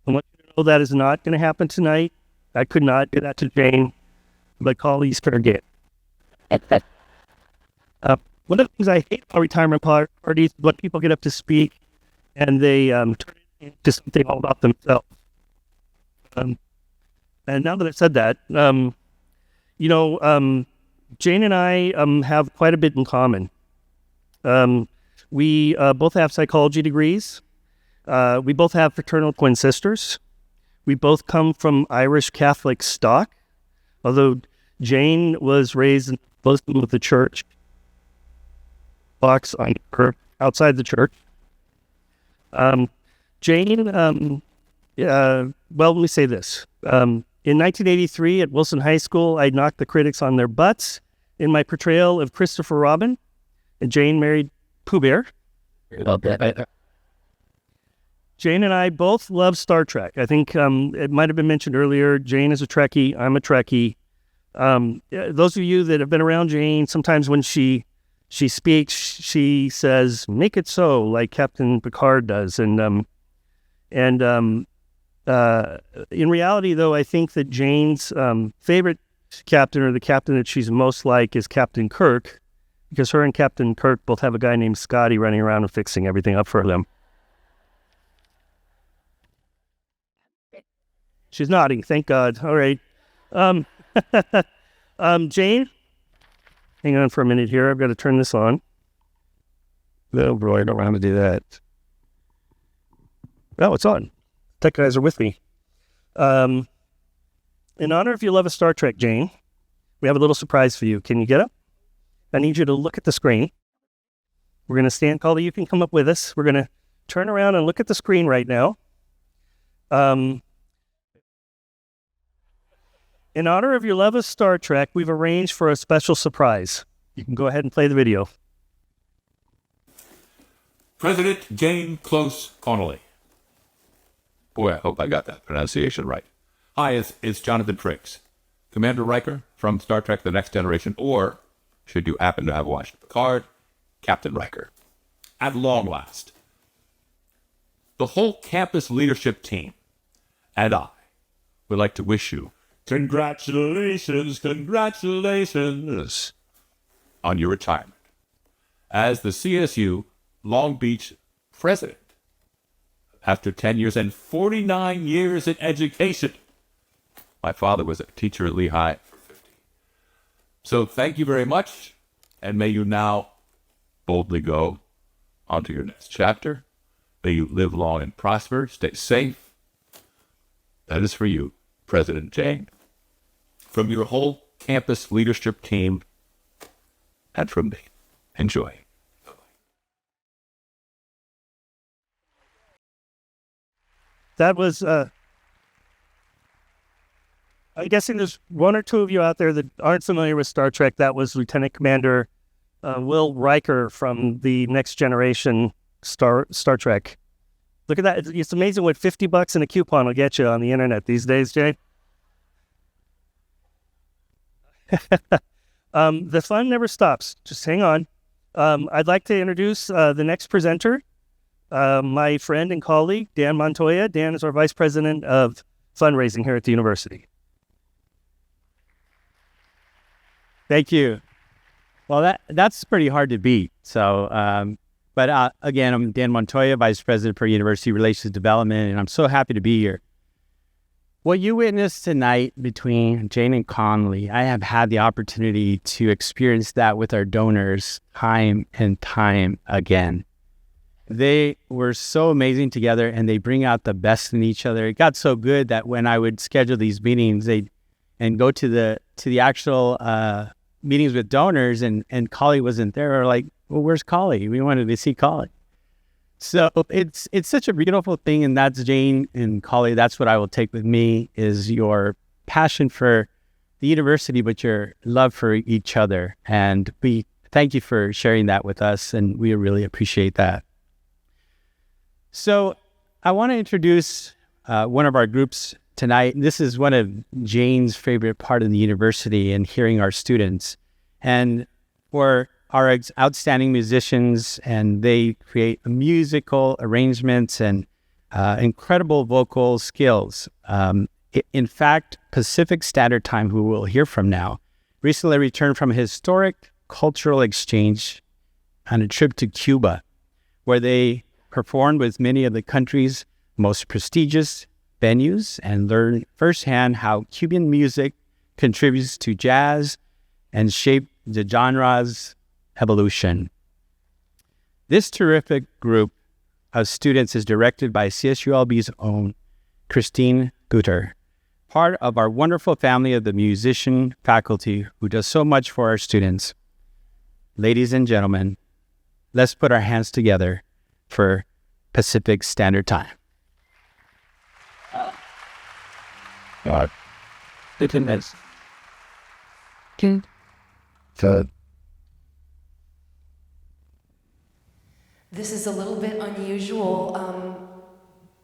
Speaker 4: I want you to know that is not going to happen tonight. I could not do that to Jane, but colleagues fair game. One of the things I hate about retirement parties is when people get up to speak and they turn it into something all about themselves. And now that I've said that, Jane and I have quite a bit in common. We both have psychology degrees. We both have fraternal twin sisters. We both come from Irish Catholic stock, although Jane was raised in the bosom of the church. Box on her outside the church. Jane, well, let me say this. In 1983 at Wilson High School, I knocked the critics on their butts in my portrayal of Christopher Robin, and Jane married Pooh Bear. Jane and I both love Star Trek. I think it might have been mentioned earlier, Jane is a Trekkie, I'm a Trekkie. Those of you that have been around Jane, sometimes when she speaks, she says, "Make it so," like Captain Picard does. And in reality, though, I think that Jane's favorite captain, or the captain that she's most like, is Captain Kirk, because her and Captain Kirk both have a guy named Scotty running around and fixing everything up for them. She's nodding, thank God. All right. Jane, hang on for a minute here. I've got to turn this on.
Speaker 3: No, bro, I don't know how to do that.
Speaker 4: Oh, it's on. Tech guys are with me. In honor of your love of Star Trek, Jane, we have a little surprise for you. Can you get up? I need you to look at the screen. We're going to stand, Callie, you can come up with us. We're going to turn around and look at the screen right now. In honor of your love of Star Trek, we've arranged for a special surprise. You can go ahead and play the video.
Speaker 5: President Jane Close Connolly. Boy, I hope I got that pronunciation right. Hi, it's Jonathan Frakes, Commander Riker from Star Trek The Next Generation, or, should you happen to have watched Picard, Captain Riker. At long last, the whole campus leadership team and I would like to wish you congratulations on your retirement as the CSU Long Beach president after 10 years and 49 years in education. My father was a teacher at Lehigh for 50. So thank you very much, and may you now boldly go on to your next chapter. May you live long and prosper, stay safe. That is for you, President Jane, from your whole campus leadership team, and from me. Enjoy.
Speaker 4: That was, I'm guessing there's one or two of you out there that aren't familiar with Star Trek. That was Lieutenant Commander Will Riker from the Next Generation Star Trek. Look at that. It's amazing what $50 and a coupon will get you on the internet these days, Jay. The fun never stops. Just hang on. I'd like to introduce the next presenter, my friend and colleague, Dan Montoya. Dan is our Vice President of Fundraising here at the university.
Speaker 6: Thank you. Well, that's pretty hard to beat. So, but again, I'm Dan Montoya, Vice President for University Relations Development, and I'm so happy to be here. What you witnessed tonight between Jane and Connolly, I have had the opportunity to experience that with our donors time and time again. They were so amazing together, and they bring out the best in each other. It got so good that when I would schedule these meetings, and go to the actual meetings with donors, and Connolly wasn't there, or like, well, where's Connolly? We wanted to see Connolly. So it's such a beautiful thing, and that's Jane and Connolly. That's what I will take with me, is your passion for the university, but your love for each other. And we thank you for sharing that with us, and we really appreciate that. So I want to introduce one of our groups tonight. This is one of Jane's favorite part of the university, and hearing our students. And for our outstanding musicians, and they create musical arrangements and incredible vocal skills. In fact, Pacific Standard Time, who we'll hear from now, recently returned from a historic cultural exchange on a trip to Cuba, where they performed with many of the country's most prestigious venues and learned firsthand how Cuban music contributes to jazz and shaped the genre's evolution. This terrific group of students is directed by CSULB's own Christine Guter, part of our wonderful family of the musician faculty who does so much for our students. Ladies and gentlemen, let's put our hands together for Pacific Standard Time.
Speaker 7: This is a little bit unusual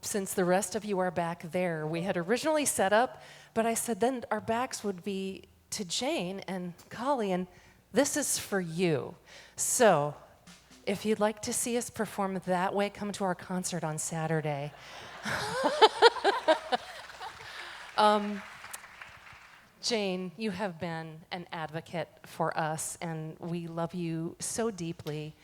Speaker 7: since the rest of you are back there. We had originally set up, but I said then our backs would be to Jane and Connolly, and this is for you. So if you'd like to see us perform that way, come to our concert on Saturday. Jane, you have been an advocate for us, and we love you so deeply.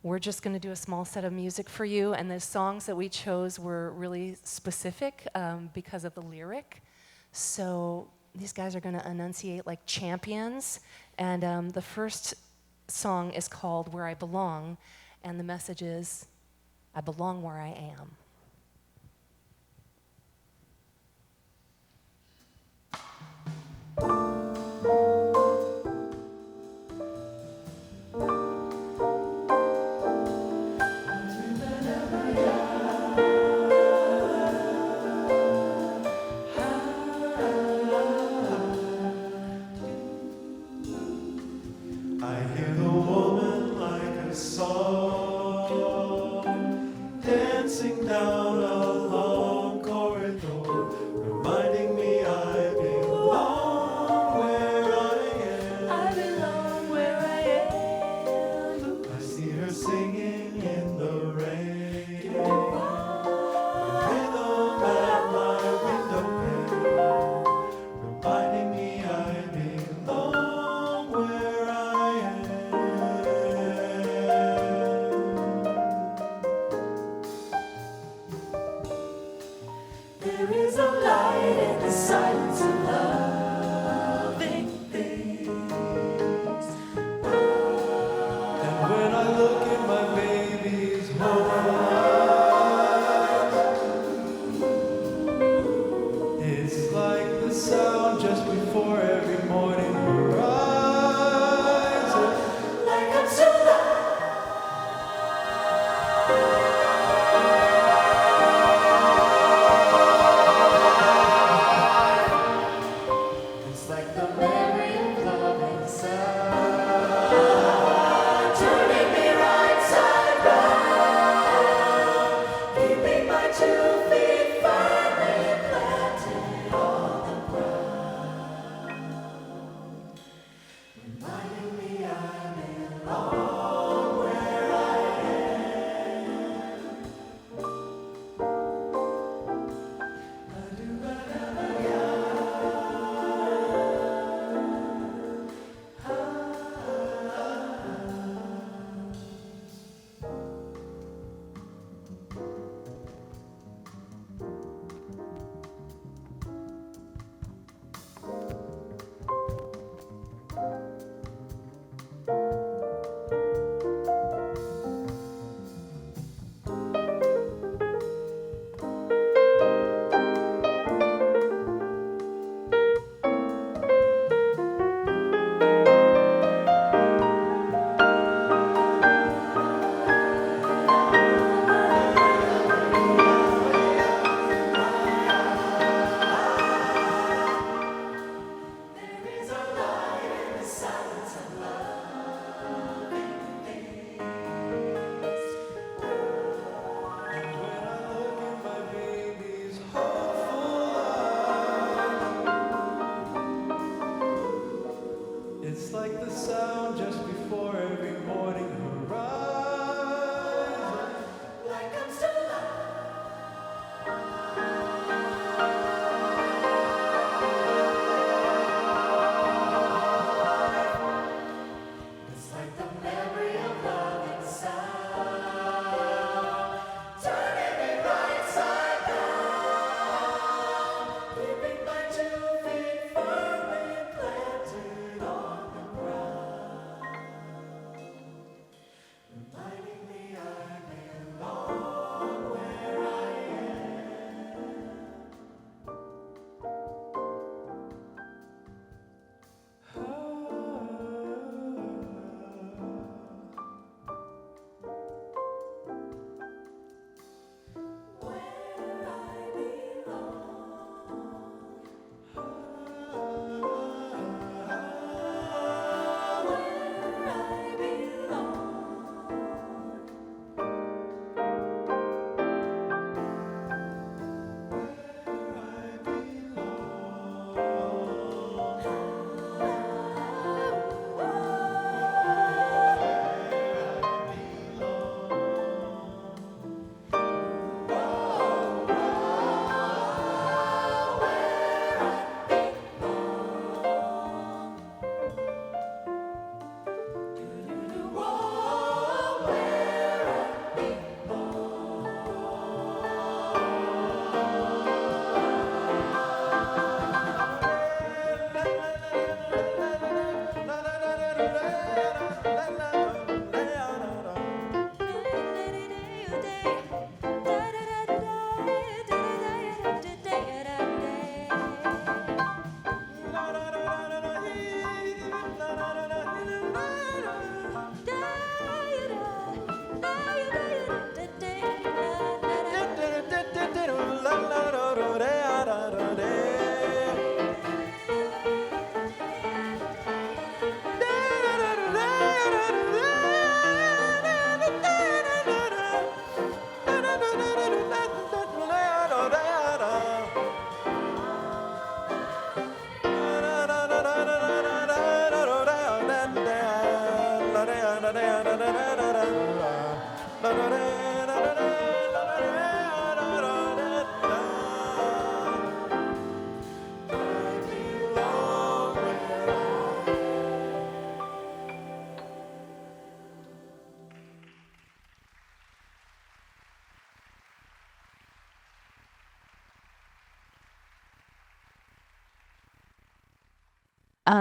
Speaker 7: We're just going to do a small set of music for you, and the songs that we chose were really specific because of the lyric. So these guys are going to enunciate like champions, and the first song is called Where I Belong, and the message is, I belong where I am.
Speaker 8: dancing down a long corridor, reminding me I belong where I am.
Speaker 9: I belong where I am.
Speaker 8: I see her singing in the rain, the rhythm at my window pane, reminding me I belong where I am.
Speaker 9: There is a light in the silence of loving things.
Speaker 8: And when I look in my baby's hopeful eyes, it's like the sound just before every morning horizon.
Speaker 9: Like I'm still alive.
Speaker 8: It's like the memory of love inside,
Speaker 9: Turning me right side round. Keeping my 2 feet firmly planted on the ground. Reminding me I belong where I
Speaker 8: it's like the sound just before every morning horizon.
Speaker 9: like I'm still alive. It's like the memory of love inside, turning me right side down, keeping my 2 feet firmly planted on the ground, reminding me I belong where I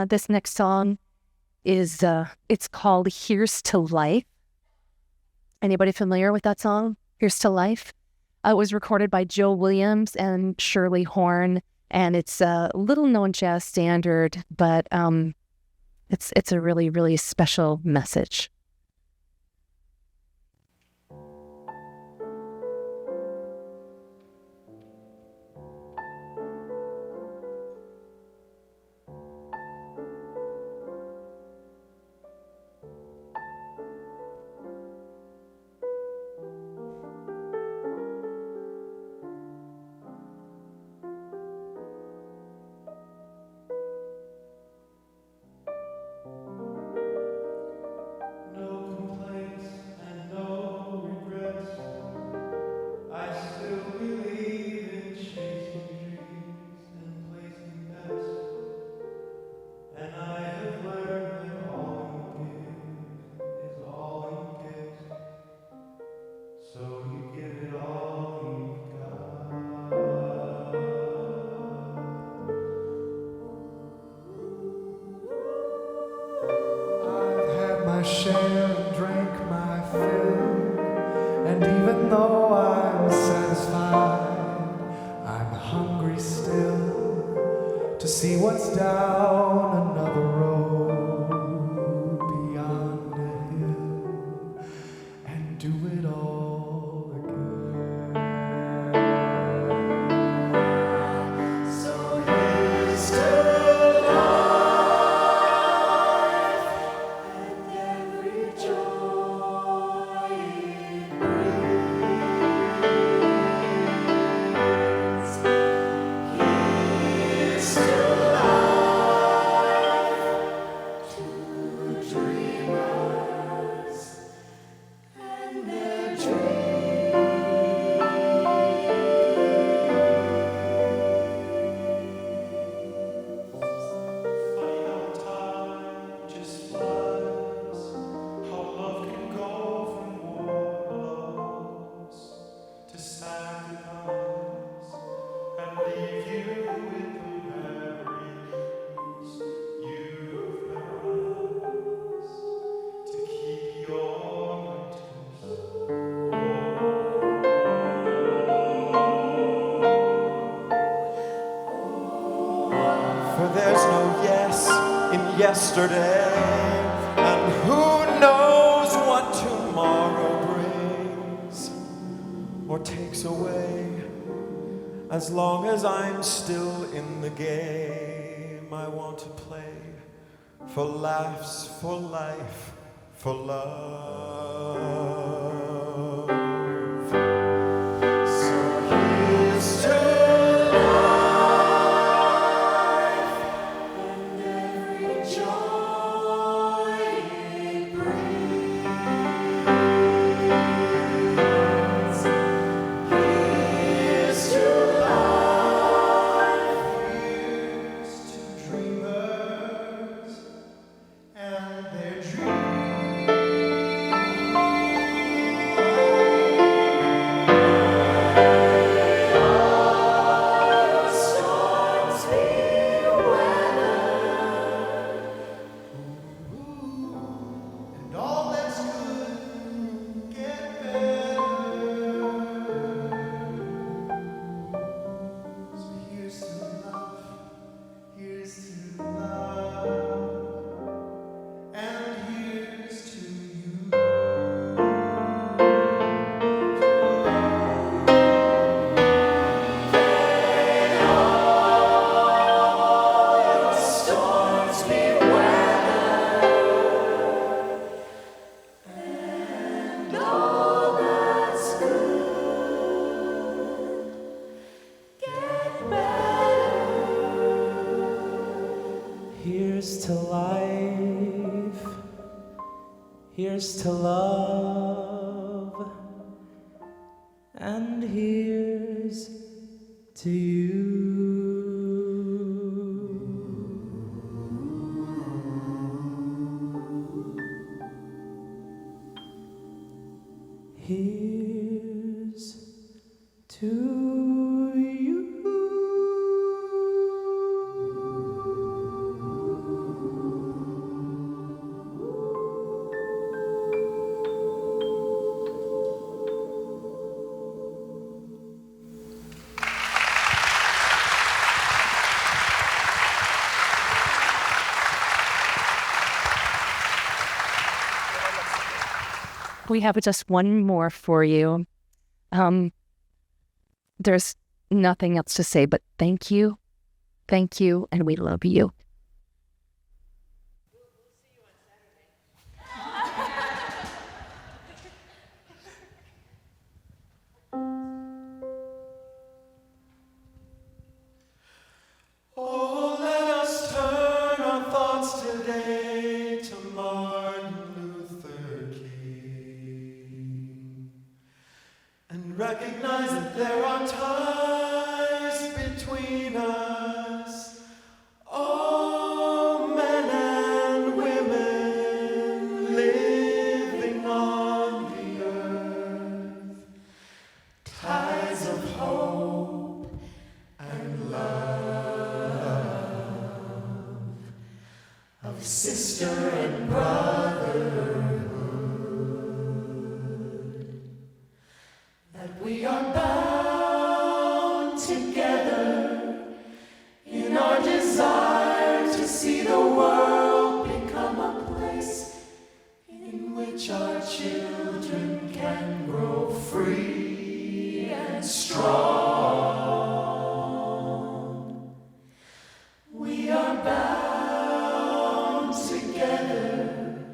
Speaker 10: This next song is, it's called Here's to Life. Anybody familiar with that song? Here's to Life. It was recorded by Joe Williams and Shirley Horn, and it's a little known jazz standard, but it's a really, really special message.
Speaker 8: No complaints and no regrets. I still believe in chasing dreams and placing bets. And I have learned that all you give is all you get. So you give it all you've got. I've had my share and drank my fill, and even though I'm satisfied, I'm hungry still to see what's down another road beyond the hill and do it all again. So here's to every joy it brings. Here's to life, to dreamers and their Funny how time just flies, how love can go from warm lows to sad goodbyes, and leave you with the memories you've memorized to keep your For there's no yes in yesterday, and who knows what tomorrow brings or takes away. As long as I'm still in the game, I want to play for laughs, for life, for love. So here's to life and every joy it brings. Here's to life, here's to dreamers and their storms be weathered, and all that's good get better. So here's to love, here's to love, and here's to you. Storms be weathered, and all that's good get better. Here's to life, here's to love, and here's to you. Here's to you.
Speaker 10: we have just one more for you. There's nothing else to say but thank you, and we love you.
Speaker 8: Oh, let us turn our thoughts today to Martin Luther King and recognize that there are ties between us. Oh, men and women living on the earth, ties of hope and love, of sister and brotherhood, that we are bound together in our desire to see the world become a place in which our children can grow free and strong. We are bound together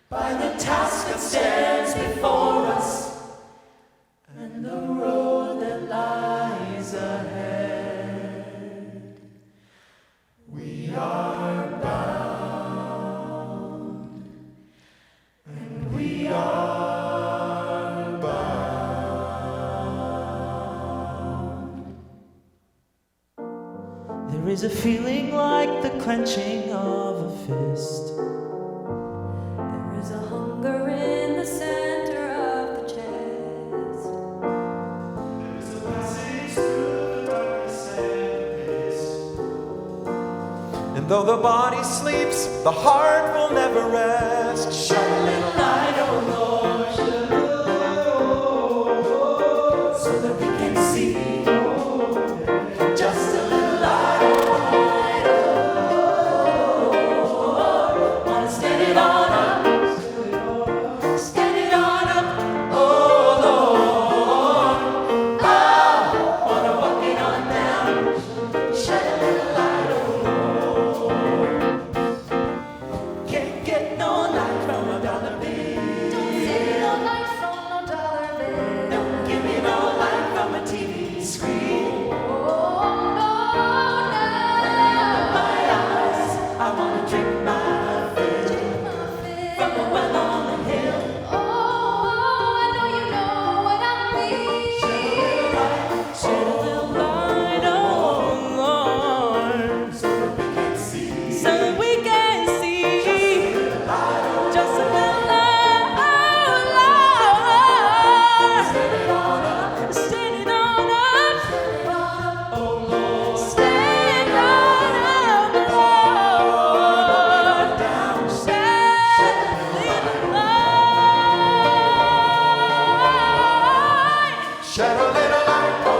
Speaker 8: by the task that stands before us and the road that lies ahead. We are bound, and we are bound. There is a feeling like the clenching of a fist.
Speaker 9: There is a hunger in the center of the chest.
Speaker 8: There's a passage through the darkness and abyss. And though the body sleeps, the heart will never rest. Shine a little light, oh Lord, shine a little light, oh, so that we can see. Just a little light, oh, wanna stand it on up, stand it on up, oh Lord. Oh, wanna walk it on down, shine a little light, oh Lord. Can't get no light from a dollar bill.
Speaker 9: Don't see no light from no dollar bill.
Speaker 8: Don't give me no light from a TV screen. My eyes, I wanna drink my fill from the well on the hill. Shed a little light, oh Lord, so that we can see. Just a little light, oh Lord. Stand it on up, oh Lord. Stand on up, Lord. Down, shed a little light. Shed a little light, oh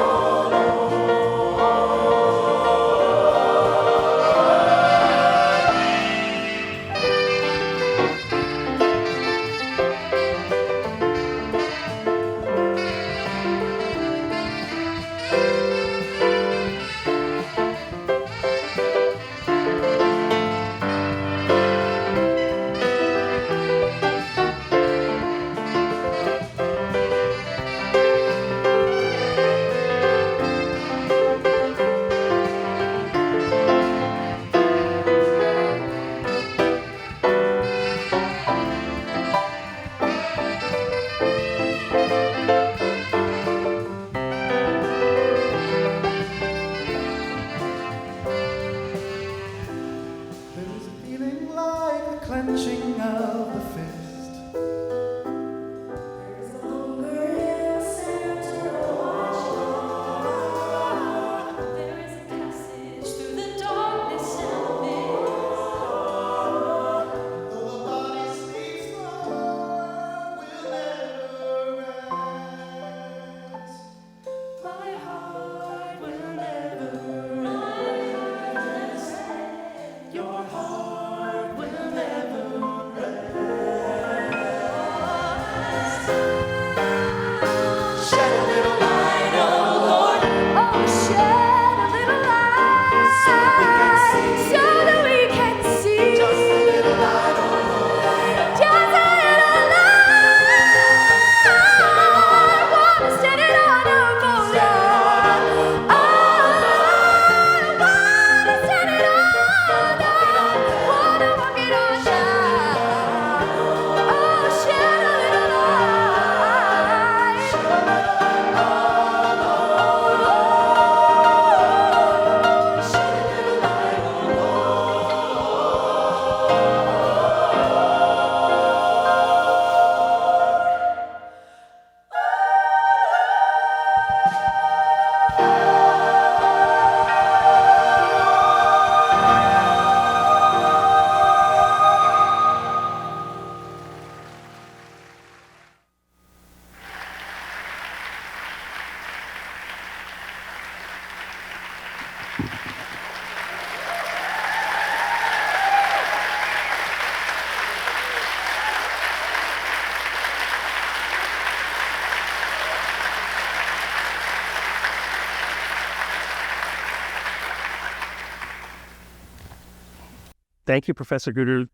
Speaker 4: Thank you, Professor Guder.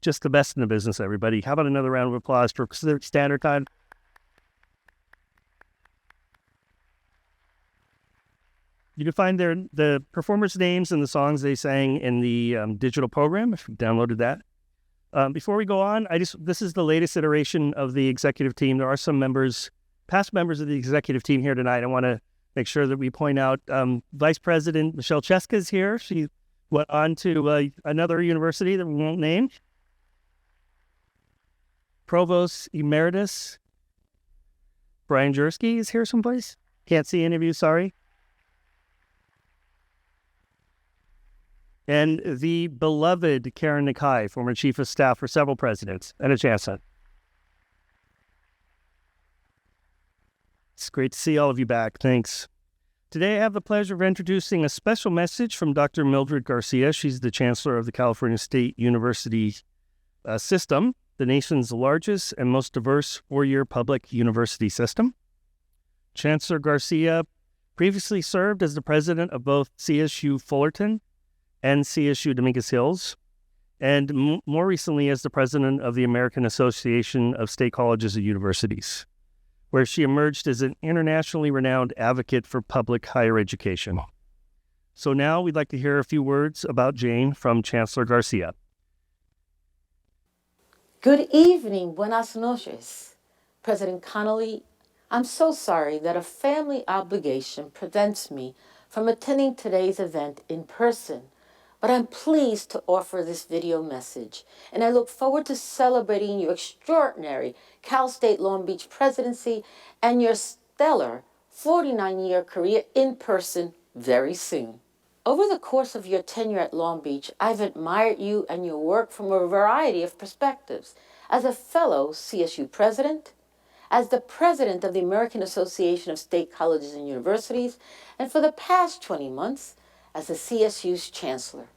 Speaker 4: Just the best in the business, everybody. How about another round of applause for Pacific Standard Time? You can find the performers' names and the songs they sang in the digital program, if you downloaded that. Before we go on, this is the latest iteration of the executive team. There are some past members of the executive team here tonight. I want to make sure that we point out Vice President Michelle Cheska is here. She went on to another university that we won't name. Provost Emeritus Brian Jersky is here someplace. Can't see any of you, sorry. And the beloved Karen Nakai, former Chief of Staff for several presidents and a chancellor. It's great to see all of you back. Thanks. Today, I have the pleasure of introducing a special message from Dr. Mildred Garcia. She's the Chancellor of the California State University System, the nation's largest and most diverse four-year public university system. Chancellor Garcia previously served as the president of both CSU Fullerton and CSU Dominguez Hills, and more recently as the president of the American Association of State Colleges and Universities, where she emerged as an internationally renowned advocate for public higher education. So now we'd like to hear a few words about Jane from Chancellor Garcia.
Speaker 11: Good evening, buenas noches. President Connolly, I'm so sorry that a family obligation prevents me from attending today's event in person, but I'm pleased to offer this video message, and I look forward to celebrating your extraordinary Cal State Long Beach presidency and your stellar 49-year career in person very soon. Over the course of your tenure at Long Beach, I've admired you and your work from a variety of perspectives. As a fellow CSU president, as the president of the American Association of State Colleges and Universities, and for the past 20 months, as the CSU's chancellor.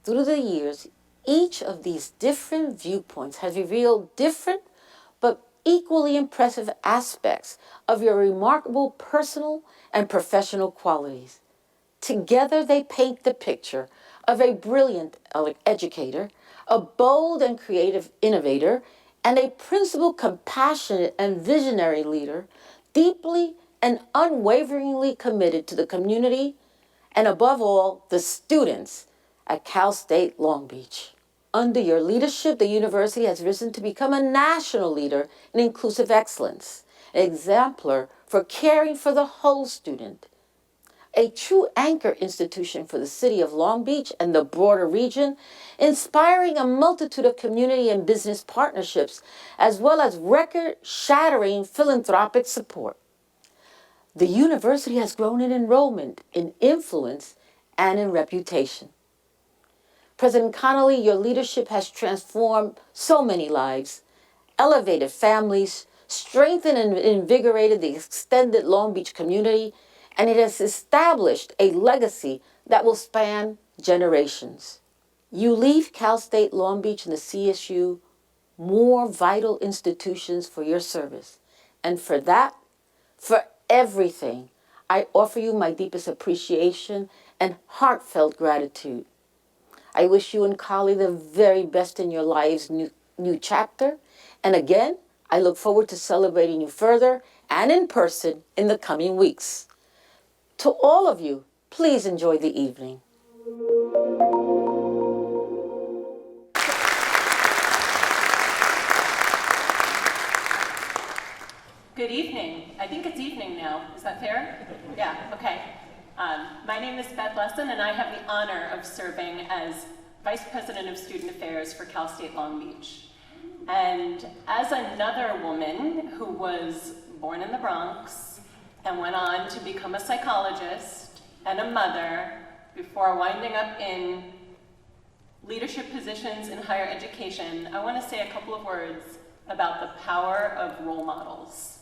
Speaker 11: Through the years, each of these different viewpoints has revealed different but equally impressive aspects of your remarkable personal and professional qualities. Together, they paint the picture of a brilliant educator, a bold and creative innovator, and a principled, compassionate, and visionary leader, deeply and unwaveringly committed to the community and, above all, the students at Cal State Long Beach. Under your leadership, the university has risen to become a national leader in inclusive excellence, an exemplar for caring for the whole student, a true anchor institution for the city of Long Beach and the broader region, inspiring a multitude of community and business partnerships, as well as record-shattering philanthropic support. The university has grown in enrollment, in influence, and in reputation. President Connolly, your leadership has transformed so many lives, elevated families, strengthened and invigorated the extended Long Beach community, and it has established a legacy that will span generations. You leave Cal State Long Beach and the CSU more vital institutions for your service. And for that, for everything, I offer you my deepest appreciation and heartfelt gratitude. I wish you and Kali the very best in your life's new chapter. And again, I look forward to celebrating you further and in person in the coming weeks. To all of you, please enjoy the evening.
Speaker 12: Good evening. I think it's evening now. Is that fair? Yeah, okay. My name is Beth Lesson, and I have the honor of serving as Vice President of Student Affairs for Cal State Long Beach. And as another woman who was born in the Bronx and went on to become a psychologist and a mother before winding up in leadership positions in higher education, I want to say a couple of words about the power of role models.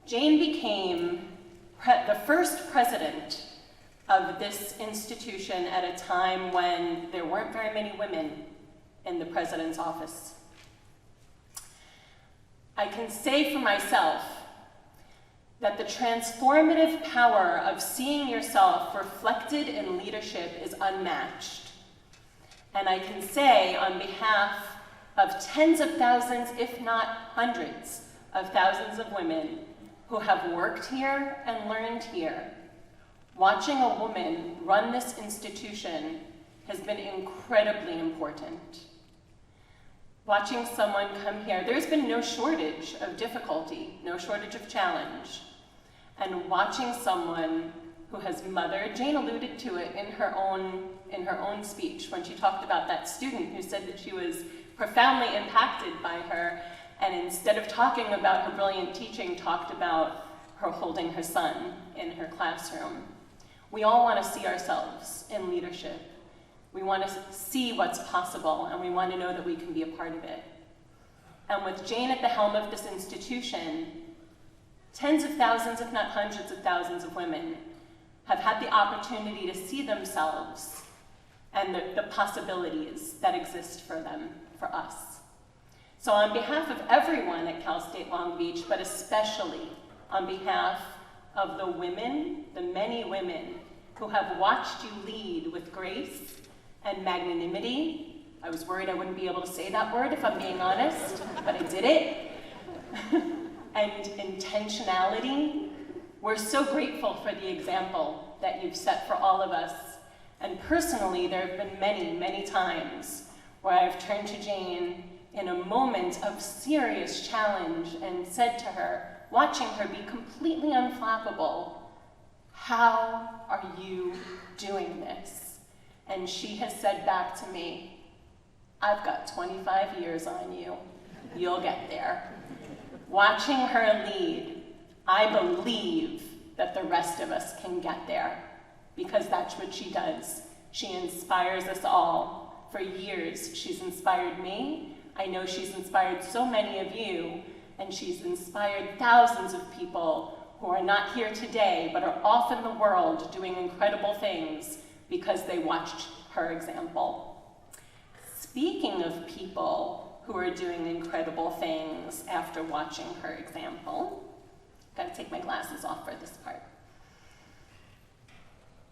Speaker 12: Jane became the first president of this institution at a time when there weren't very many women in the president's office. I can say for myself that the transformative power of seeing yourself reflected in leadership is unmatched. And I can say on behalf of tens of thousands, if not hundreds of thousands of women who have worked here and learned here, watching a woman run this institution has been incredibly important. Watching someone come here, there's been no shortage of difficulty, no shortage of challenge. And watching someone who has mothered, Jane alluded to it in her own speech when she talked about that student who said that she was profoundly impacted by her, and instead of talking about her brilliant teaching, talked about her holding her son in her classroom. We all want to see ourselves in leadership. We want to see what's possible, and we want to know that we can be a part of it. And with Jane at the helm of this institution, tens of thousands, if not hundreds of thousands of women have had the opportunity to see themselves and the possibilities that exist for them, for us. So on behalf of everyone at Cal State Long Beach, but especially on behalf of the women, the many women who have watched you lead with grace and magnanimity. I was worried I wouldn't be able to say that word if I'm being honest, but I did it. And intentionality. We're so grateful for the example that you've set for all of us. And personally, there have been many, many times where I've turned to Jane in a moment of serious challenge and said to her, watching her be completely unflappable, "How are you doing this?" And she has said back to me, "I've got 25 years on you. You'll get there." Watching her lead, I believe that the rest of us can get there, because that's what she does. She inspires us all. For years, she's inspired me. I know she's inspired so many of you, and she's inspired thousands of people who are not here today, but are off in the world doing incredible things because they watched her example. Speaking of people who are doing incredible things after watching her example, gotta take my glasses off for this part.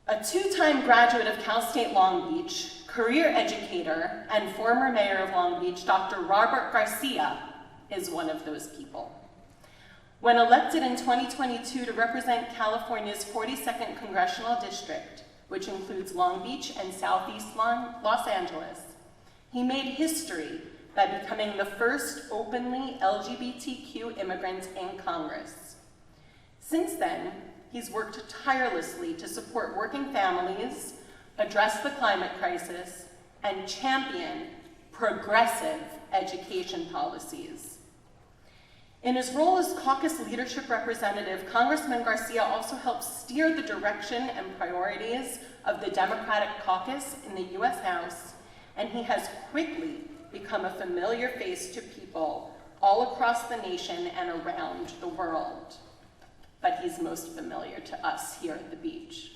Speaker 12: A two-time graduate of Cal State Long Beach, career educator, and former mayor of Long Beach, Dr. Robert Garcia, is one of those people. When elected in 2022 to represent California's 42nd Congressional District, which includes Long Beach and Southeast Los Angeles, he made history by becoming the first openly LGBTQ immigrant in Congress. Since then, he's worked tirelessly to support working families, address the climate crisis, and champion progressive education policies. In his role as caucus leadership representative, Congressman Garcia also helps steer the direction and priorities of the Democratic caucus in the U.S. House, and he has quickly become a familiar face to people all across the nation and around the world. But he's most familiar to us here at the beach.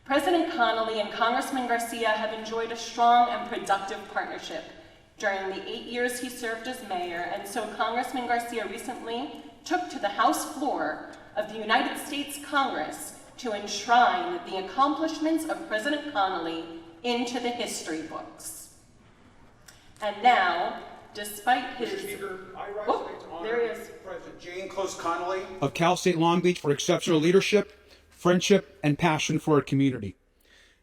Speaker 12: President Connolly and Congressman Garcia have enjoyed a strong and productive partnership during the 8 years he served as mayor, and so Congressman Garcia recently took to the House floor of the United States Congress to enshrine the accomplishments of President Connolly into the history books. And now, despite his...
Speaker 13: Mr. Speaker, I rise today to honor
Speaker 12: there he is.
Speaker 13: President Jane Close Connolly of Cal State Long Beach for exceptional leadership, friendship, and passion for our community.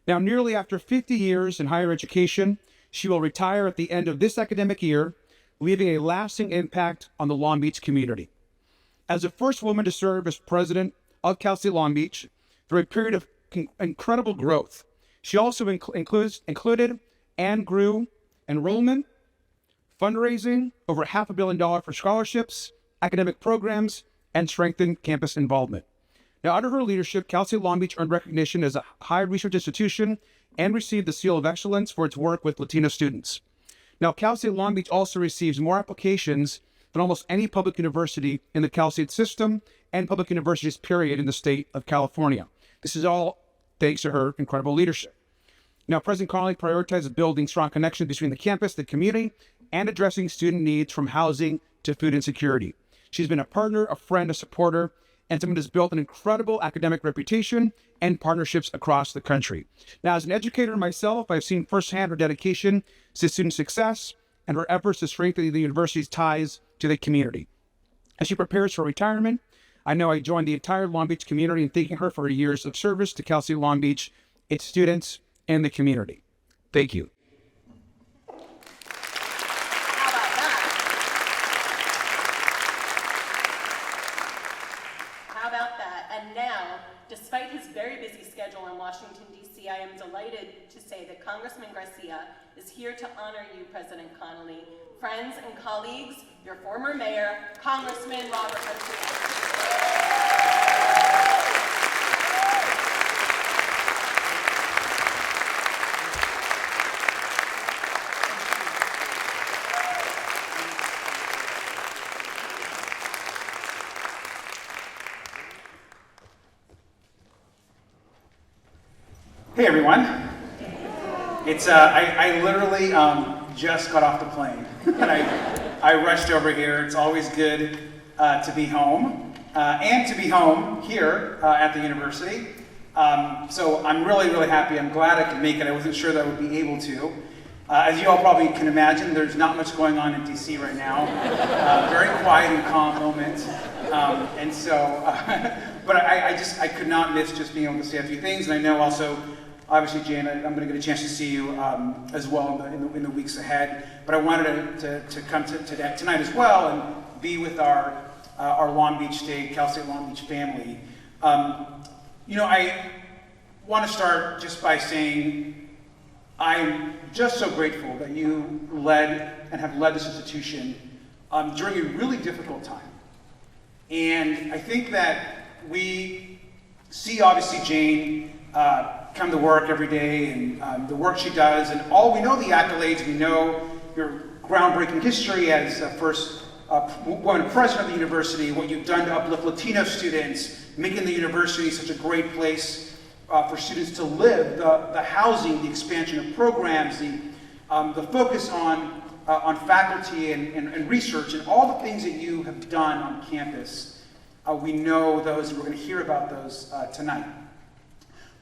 Speaker 13: Now, nearly after 50 years in higher education, she will retire at the end of this academic year, leaving a lasting impact on the Long Beach community. As the first woman to serve as president of Cal State Long Beach through a period of incredible growth, she also included and grew enrollment, fundraising, over $500 million for scholarships, academic programs, and strengthened campus involvement. Now, under her leadership, Cal State Long Beach earned recognition as a higher research institution and received the Seal of Excellence for its work with Latino students. Now, Cal State Long Beach also receives more applications than almost any public university in the Cal State system and public universities, period, in the state of California. This is all thanks to her incredible leadership. Now, President Connolly prioritizes building strong connections between the campus, the community, and addressing student needs from housing to food insecurity. She's been a partner, a friend, a supporter, and someone who's built an incredible academic reputation and partnerships across the country. Now, as an educator myself, I've seen firsthand her dedication to student success and her efforts to strengthen the university's ties to the community. As she prepares for retirement, I know I join the entire Long Beach community in thanking her for her years of service to Cal State Long Beach, its students, and the community. Thank you.
Speaker 12: How about that? And now, despite his very busy schedule in Washington, D.C., I am delighted to say that Congressman Garcia is here to honor you, President Connolly. Friends and colleagues, your former mayor, Congressman Robert Garcia.
Speaker 14: Hey everyone. It's I literally just got off the plane and I rushed over here. It's always good to be home and to be home here at the university. So I'm really happy. I'm glad I could make it. I wasn't sure that I would be able to. As you all probably can imagine, there's not much going on in DC right now. Very quiet and calm moment. And so, but I could not miss just being able to say a few things. And I know also, obviously, Jane, I'm going to get a chance to see you as well in the weeks ahead. But I wanted to come to tonight as well and be with our Long Beach State, Cal State Long Beach family. You know, I want to start just by saying I'm just so grateful that you led and have led this institution during a really difficult time. And I think that we see, obviously, Jane come to work every day and the work she does, and all we know the accolades, we know your groundbreaking history as first woman president of the university, what you've done to uplift Latino students, making the university such a great place for students to live, the housing, the expansion of programs, the focus on faculty and research, and all the things that you have done on campus. We know those, and we're going to hear about those tonight.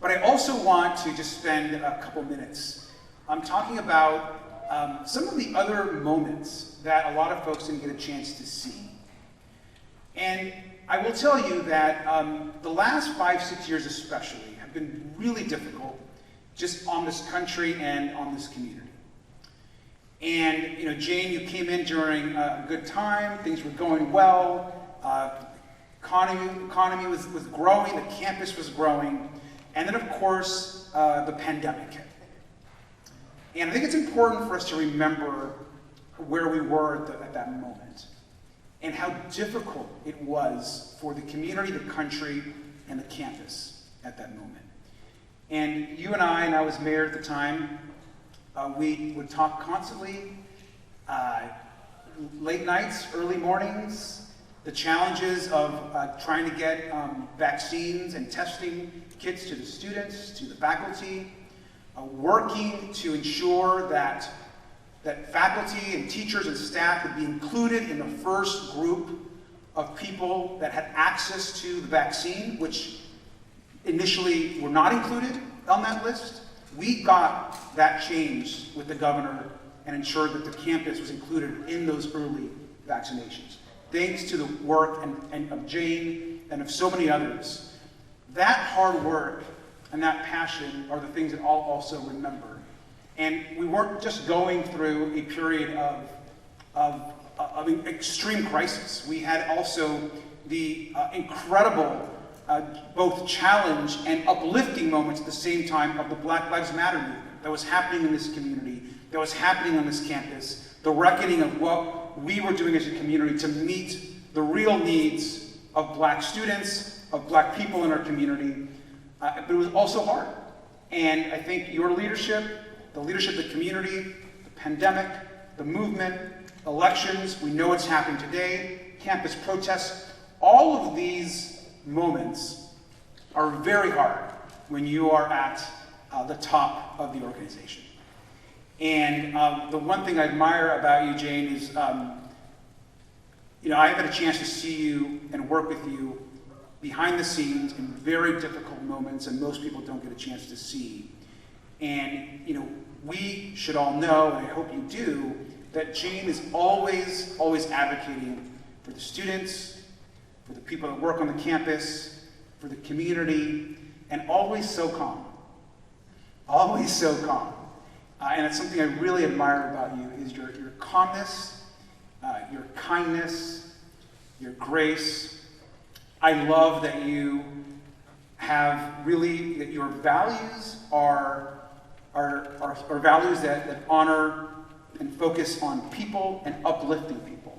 Speaker 14: But I also want to just spend a couple minutes talking about some of the other moments that a lot of folks didn't get a chance to see. And I will tell you that the last 5-6 years especially have been really difficult just on this country and on this community. And, you know, Jane, you came in during a good time, things were going well, economy was growing, the campus was growing, and then of course, the pandemic hit. And I think it's important for us to remember where we were at that moment, and how difficult it was for the community, the country, and the campus at that moment. And you and I was mayor at the time, we would talk constantly, late nights, early mornings, the challenges of trying to get vaccines and testing kits to the students, to the faculty, working to ensure that faculty and teachers and staff would be included in the first group of people that had access to the vaccine, which initially were not included on that list. We got that changed with the governor and ensured that the campus was included in those early vaccinations. Thanks to the work and of Jane and of so many others. That hard work and that passion are the things that I'll also remember. And we weren't just going through a period of extreme crisis. We had also the incredible both challenge and uplifting moments at the same time of the Black Lives Matter movement that was happening in this community, that was happening on this campus, the reckoning of what we were doing as a community to meet the real needs of Black students, of Black people in our community. But it was also hard. And I think your leadership, the leadership of the community, the pandemic, the movement, elections, we know what's happening today, campus protests, all of these moments are very hard. when you are at the top of the organization. And the one thing I admire about you, Jane, is I've had a chance to see you and work with you behind the scenes in very difficult moments, and most people don't get a chance to see. And we should all know, and I hope you do, that Jane is always advocating for the students, for the people that work on the campus, for the community, and always so calm. Always so calm. And it's something I really admire about you, is your calmness, your kindness, your grace. I love that you have really, that your values are values that honor and focus on people and uplifting people.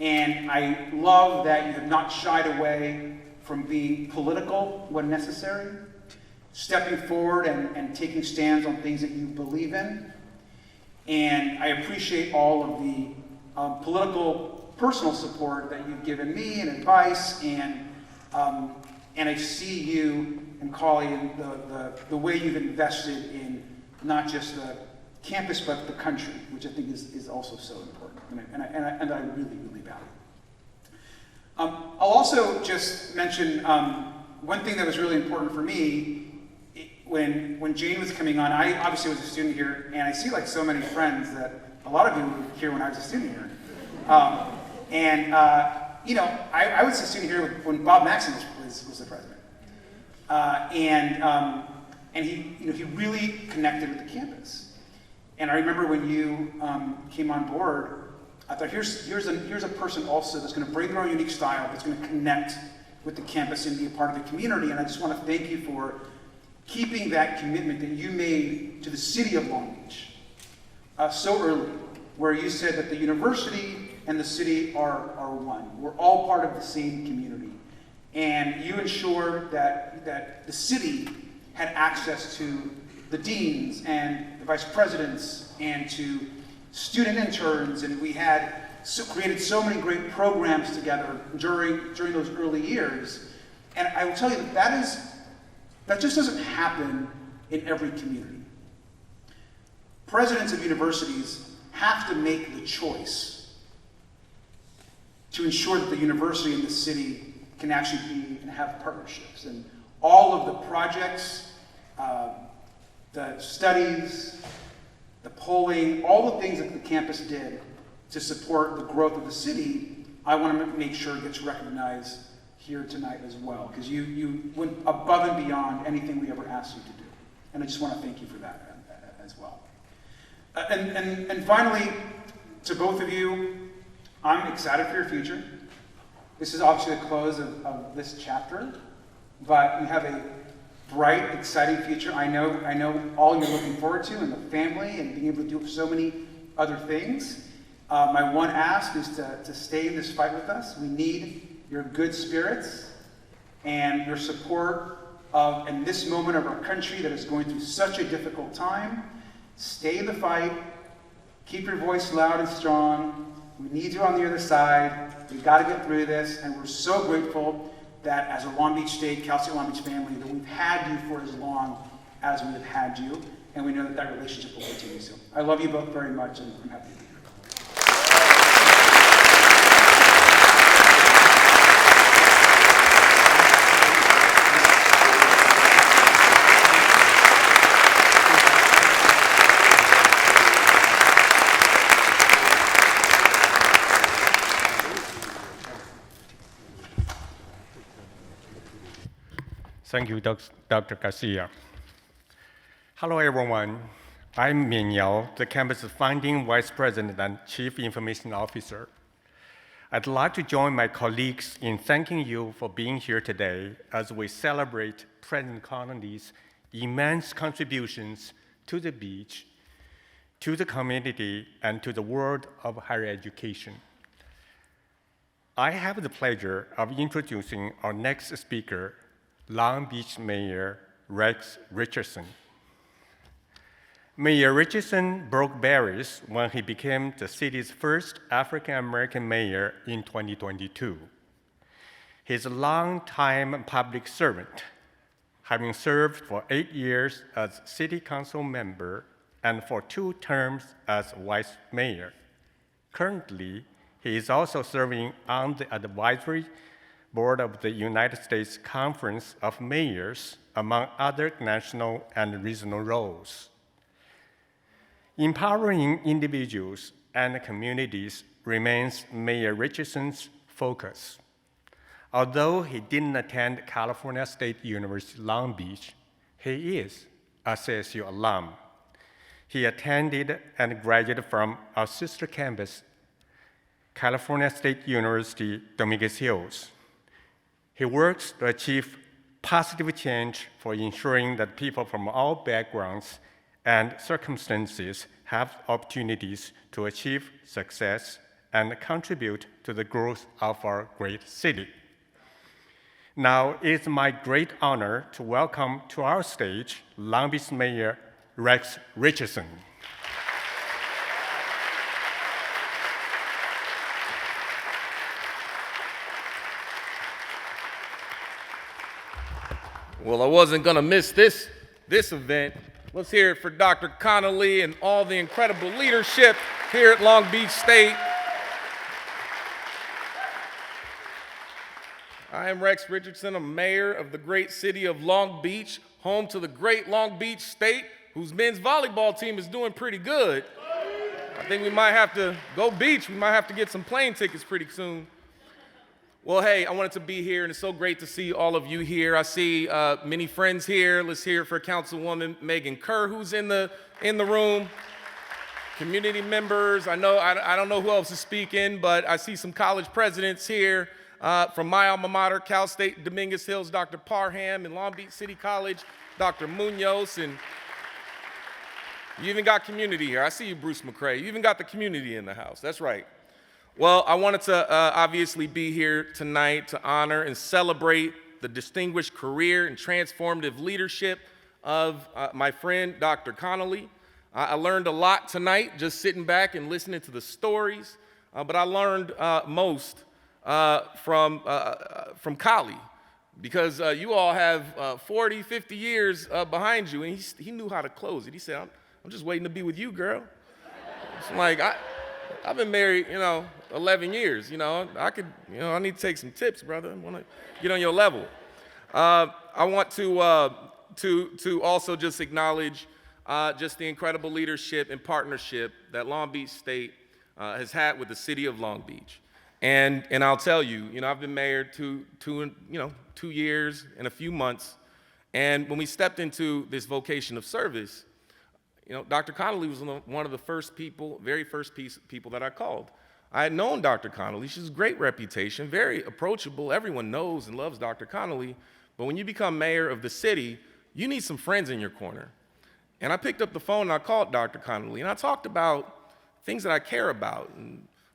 Speaker 14: And I love that you have not shied away from being political when necessary, stepping forward and taking stands on things that you believe in. And I appreciate all of the political, personal support that you've given me and advice, and I see you and Kali and the way you've invested in not just the campus but the country, which I think is also so important, and I really, really value. I'll also just mention one thing that was really important for me. When Jane was coming on, I obviously was a student here, and I see like so many friends that a lot of you were here when I was a student here. I was a student here when Bob Maxson was the president. And he really connected with the campus. And I remember when you came on board, I thought here's a person also that's going to bring their own unique style, that's going to connect with the campus and be a part of the community. And I just want to thank you for keeping that commitment that you made to the city of Long Beach so early, where you said that the university and the city are one. We're all part of the same community. And you ensured that the city had access to the deans and the vice presidents and to student interns, and we had created so many great programs together during those early years. And I will tell you that just doesn't happen in every community. Presidents of universities have to make the choice to ensure that the university and the city can actually be and have partnerships. And all of the projects, the studies, the polling, all the things that the campus did to support the growth of the city, I want to make sure gets recognized here tonight as well, because you went above and beyond anything we ever asked you to do. And I just want to thank you for that as well. And finally, to both of you, I'm excited for your future. This is obviously the close of this chapter, but you have a bright, exciting future. I know all you're looking forward to, and the family, and being able to do so many other things. My one ask is to stay in this fight with us. We need your good spirits and your support in this moment of our country that is going through such a difficult time. Stay in the fight. Keep your voice loud and strong. We need you on the other side. We've got to get through this, and we're so grateful that as a Long Beach State, Cal State Long Beach family, that we've had you for as long as we have had you, and we know that relationship will continue. So I love you both very much, and I'm happy to be here.
Speaker 15: Thank you, Dr. Garcia. Hello, everyone. I'm Mian Yao, the campus's founding vice president and chief information officer. I'd like to join my colleagues in thanking you for being here today as we celebrate President Connolly's immense contributions to the beach, to the community, and to the world of higher education. I have the pleasure of introducing our next speaker, Long Beach Mayor Rex Richardson. Mayor Richardson broke barriers when he became the city's first African-American mayor in 2022. He's a long-time public servant, having served for 8 years as city council member and for 2 terms as vice mayor. Currently, he is also serving on the advisory board of the United States Conference of Mayors, among other national and regional roles. Empowering individuals and communities remains Mayor Richardson's focus. Although he didn't attend California State University, Long Beach, he is a CSU alum. He attended and graduated from our sister campus, California State University, Dominguez Hills. He works to achieve positive change for ensuring that people from all backgrounds and circumstances have opportunities to achieve success and contribute to the growth of our great city. Now, it's my great honor to welcome to our stage Long Beach Mayor Rex Richardson.
Speaker 16: Well, I wasn't gonna miss this event. Let's hear it for Dr. Connolly and all the incredible leadership here at Long Beach State. I am Rex Richardson. I'm mayor of the great city of Long Beach, home to the great Long Beach State, whose men's volleyball team is doing pretty good. I think we might have to go beach. We might have to get some plane tickets pretty soon. Well, hey, I wanted to be here, and it's so great to see all of you here. I see many friends here. Let's hear it for Councilwoman Megan Kerr, who's in the room. Community members. I don't know who else is speaking, but I see some college presidents here. From my alma mater, Cal State Dominguez Hills, Dr. Parham, and Long Beach City College, Dr. Munoz, and you even got community here. I see you, Bruce McCray. You even got the community in the house. That's right. Well, I wanted to obviously be here tonight to honor and celebrate the distinguished career and transformative leadership of my friend, Dr. Connolly. I learned a lot tonight just sitting back and listening to the stories, but I learned most from Kali, because you all have 40, 50 years behind you, and he knew how to close it. He said, I'm just waiting to be with you, girl. It's like, I've been married, 11 years, I need to take some tips, brother. I want to get on your level. I want to also just acknowledge just the incredible leadership and partnership that Long Beach State has had with the city of Long Beach. And I'll tell you, I've been mayor 2 years and a few months. And when we stepped into this vocation of service, Dr. Connolly was one of the very first people that I called. I had known Dr. Connolly. She has a great reputation, very approachable. Everyone knows and loves Dr. Connolly. But when you become mayor of the city, you need some friends in your corner. And I picked up the phone and I called Dr. Connolly, and I talked about things that I care about,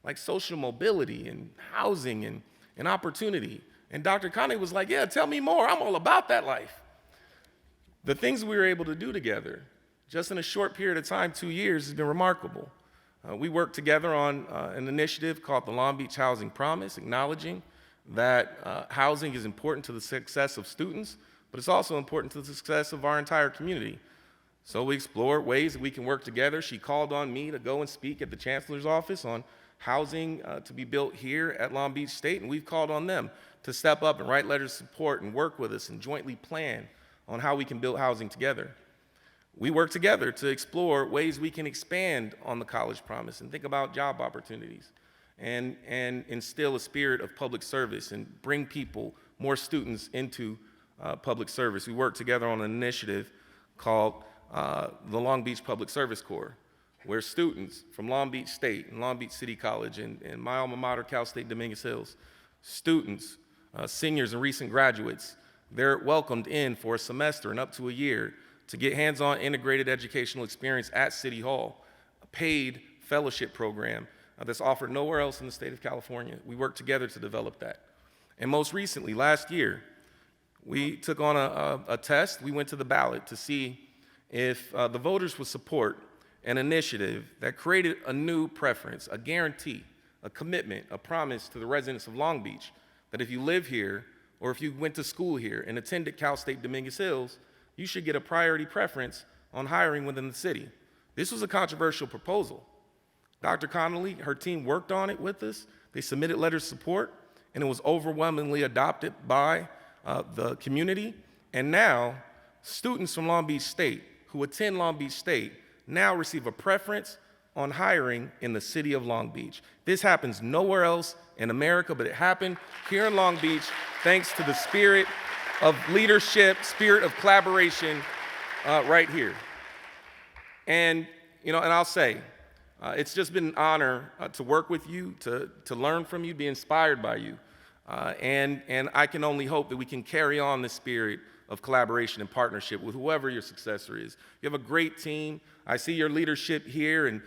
Speaker 16: like social mobility and housing and opportunity. And Dr. Connolly was like, yeah, tell me more. I'm all about that life. The things we were able to do together, just in a short period of time, 2 years, has been remarkable. We worked together on an initiative called the Long Beach Housing Promise, acknowledging that housing is important to the success of students, but it's also important to the success of our entire community. So we explored ways that we can work together. She called on me to go and speak at the Chancellor's office on housing to be built here at Long Beach State, and we've called on them to step up and write letters of support and work with us and jointly plan on how we can build housing together. We work together to explore ways we can expand on the College Promise and think about job opportunities and instill a spirit of public service and bring more students into public service. We work together on an initiative called the Long Beach Public Service Corps, where students from Long Beach State and Long Beach City College and my alma mater, Cal State Dominguez Hills, students, seniors and recent graduates, they're welcomed in for a semester and up to a year to get hands-on integrated educational experience at City Hall, a paid fellowship program that's offered nowhere else in the state of California. We worked together to develop that. And most recently, last year, we took on a test. We went to the ballot to see if the voters would support an initiative that created a new preference, a guarantee, a commitment, a promise to the residents of Long Beach that if you live here or if you went to school here and attended Cal State Dominguez Hills, you should get a priority preference on hiring within the city. This was a controversial proposal. Dr. Connolly, her team worked on it with us. They submitted letters of support, and it was overwhelmingly adopted by the community. And now, students from Long Beach State who attend Long Beach State now receive a preference on hiring in the city of Long Beach. This happens nowhere else in America, but it happened here in Long Beach thanks to the spirit of leadership, spirit of collaboration right here. And, and I'll say, it's just been an honor to work with you, to learn from you, be inspired by you. And I can only hope that we can carry on this spirit of collaboration and partnership with whoever your successor is. You have a great team. I see your leadership here, and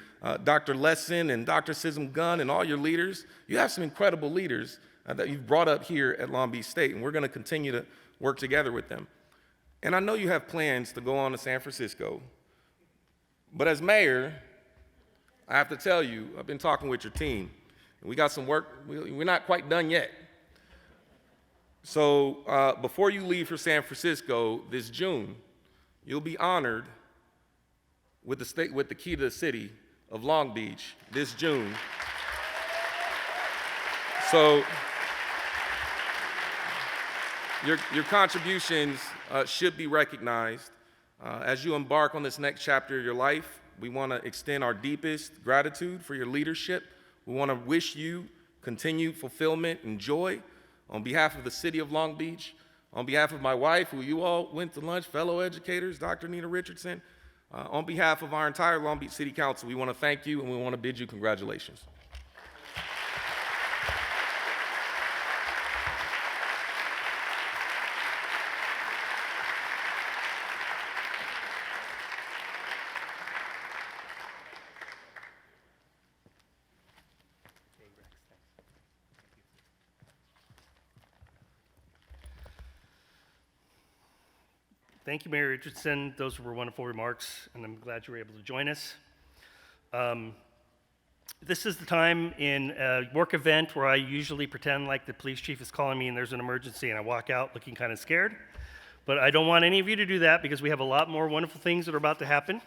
Speaker 16: Dr. Lesson and Dr. Sism Gunn and all your leaders. You have some incredible leaders that you've brought up here at Long Beach State, and we're going to continue to work together with them. And I know you have plans to go on to San Francisco, but as mayor, I have to tell you, I've been talking with your team, and we got some work. We're not quite done yet. So before you leave for San Francisco this June, you'll be honored with the key to the city of Long Beach this June. So your contributions should be recognized. As you embark on this next chapter of your life, we want to extend our deepest gratitude for your leadership. We want to wish you continued fulfillment and joy. On behalf of the city of Long Beach, on behalf of my wife, who you all went to lunch, fellow educators, Dr. Nina Richardson, on behalf of our entire Long Beach City Council, we want to thank you and we want to bid you congratulations.
Speaker 4: Thank you, Mayor Richardson. Those were wonderful remarks, and I'm glad you were able to join us. This is the time in a work event where I usually pretend like the police chief is calling me and there's an emergency, and I walk out looking kind of scared. But I don't want any of you to do that because we have a lot more wonderful things that are about to happen.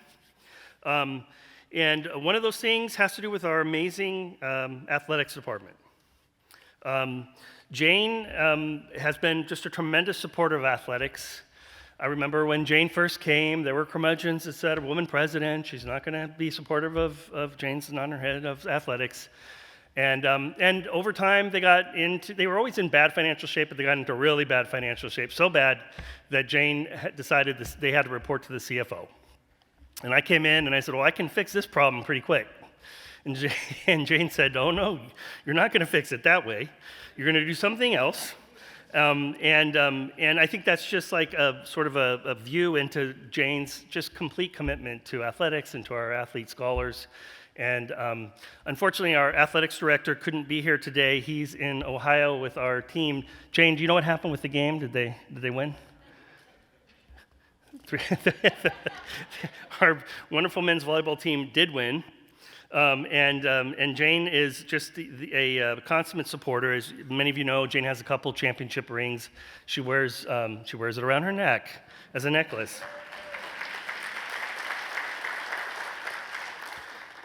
Speaker 4: And one of those things has to do with our amazing athletics department. Jane has been just a tremendous supporter of athletics. I remember when Jane first came, there were curmudgeons that said, a woman president, she's not going to be supportive of Jane's not her head of athletics. And over time, they were always in bad financial shape, but they got into really bad financial shape, so bad that Jane decided they had to report to the CFO. And I came in and I said, well, I can fix this problem pretty quick. And Jane said, oh no, you're not going to fix it that way. You're going to do something else. And I think that's just like a sort of a view into Jane's just complete commitment to athletics and to our athlete scholars. And unfortunately, our athletics director couldn't be here today. He's in Ohio with our team. Jane, do you know what happened with the game? Did they win? Our wonderful men's volleyball team did win. And Jane is just a consummate supporter. As many of you know, Jane has a couple championship rings. She wears it around her neck as a necklace.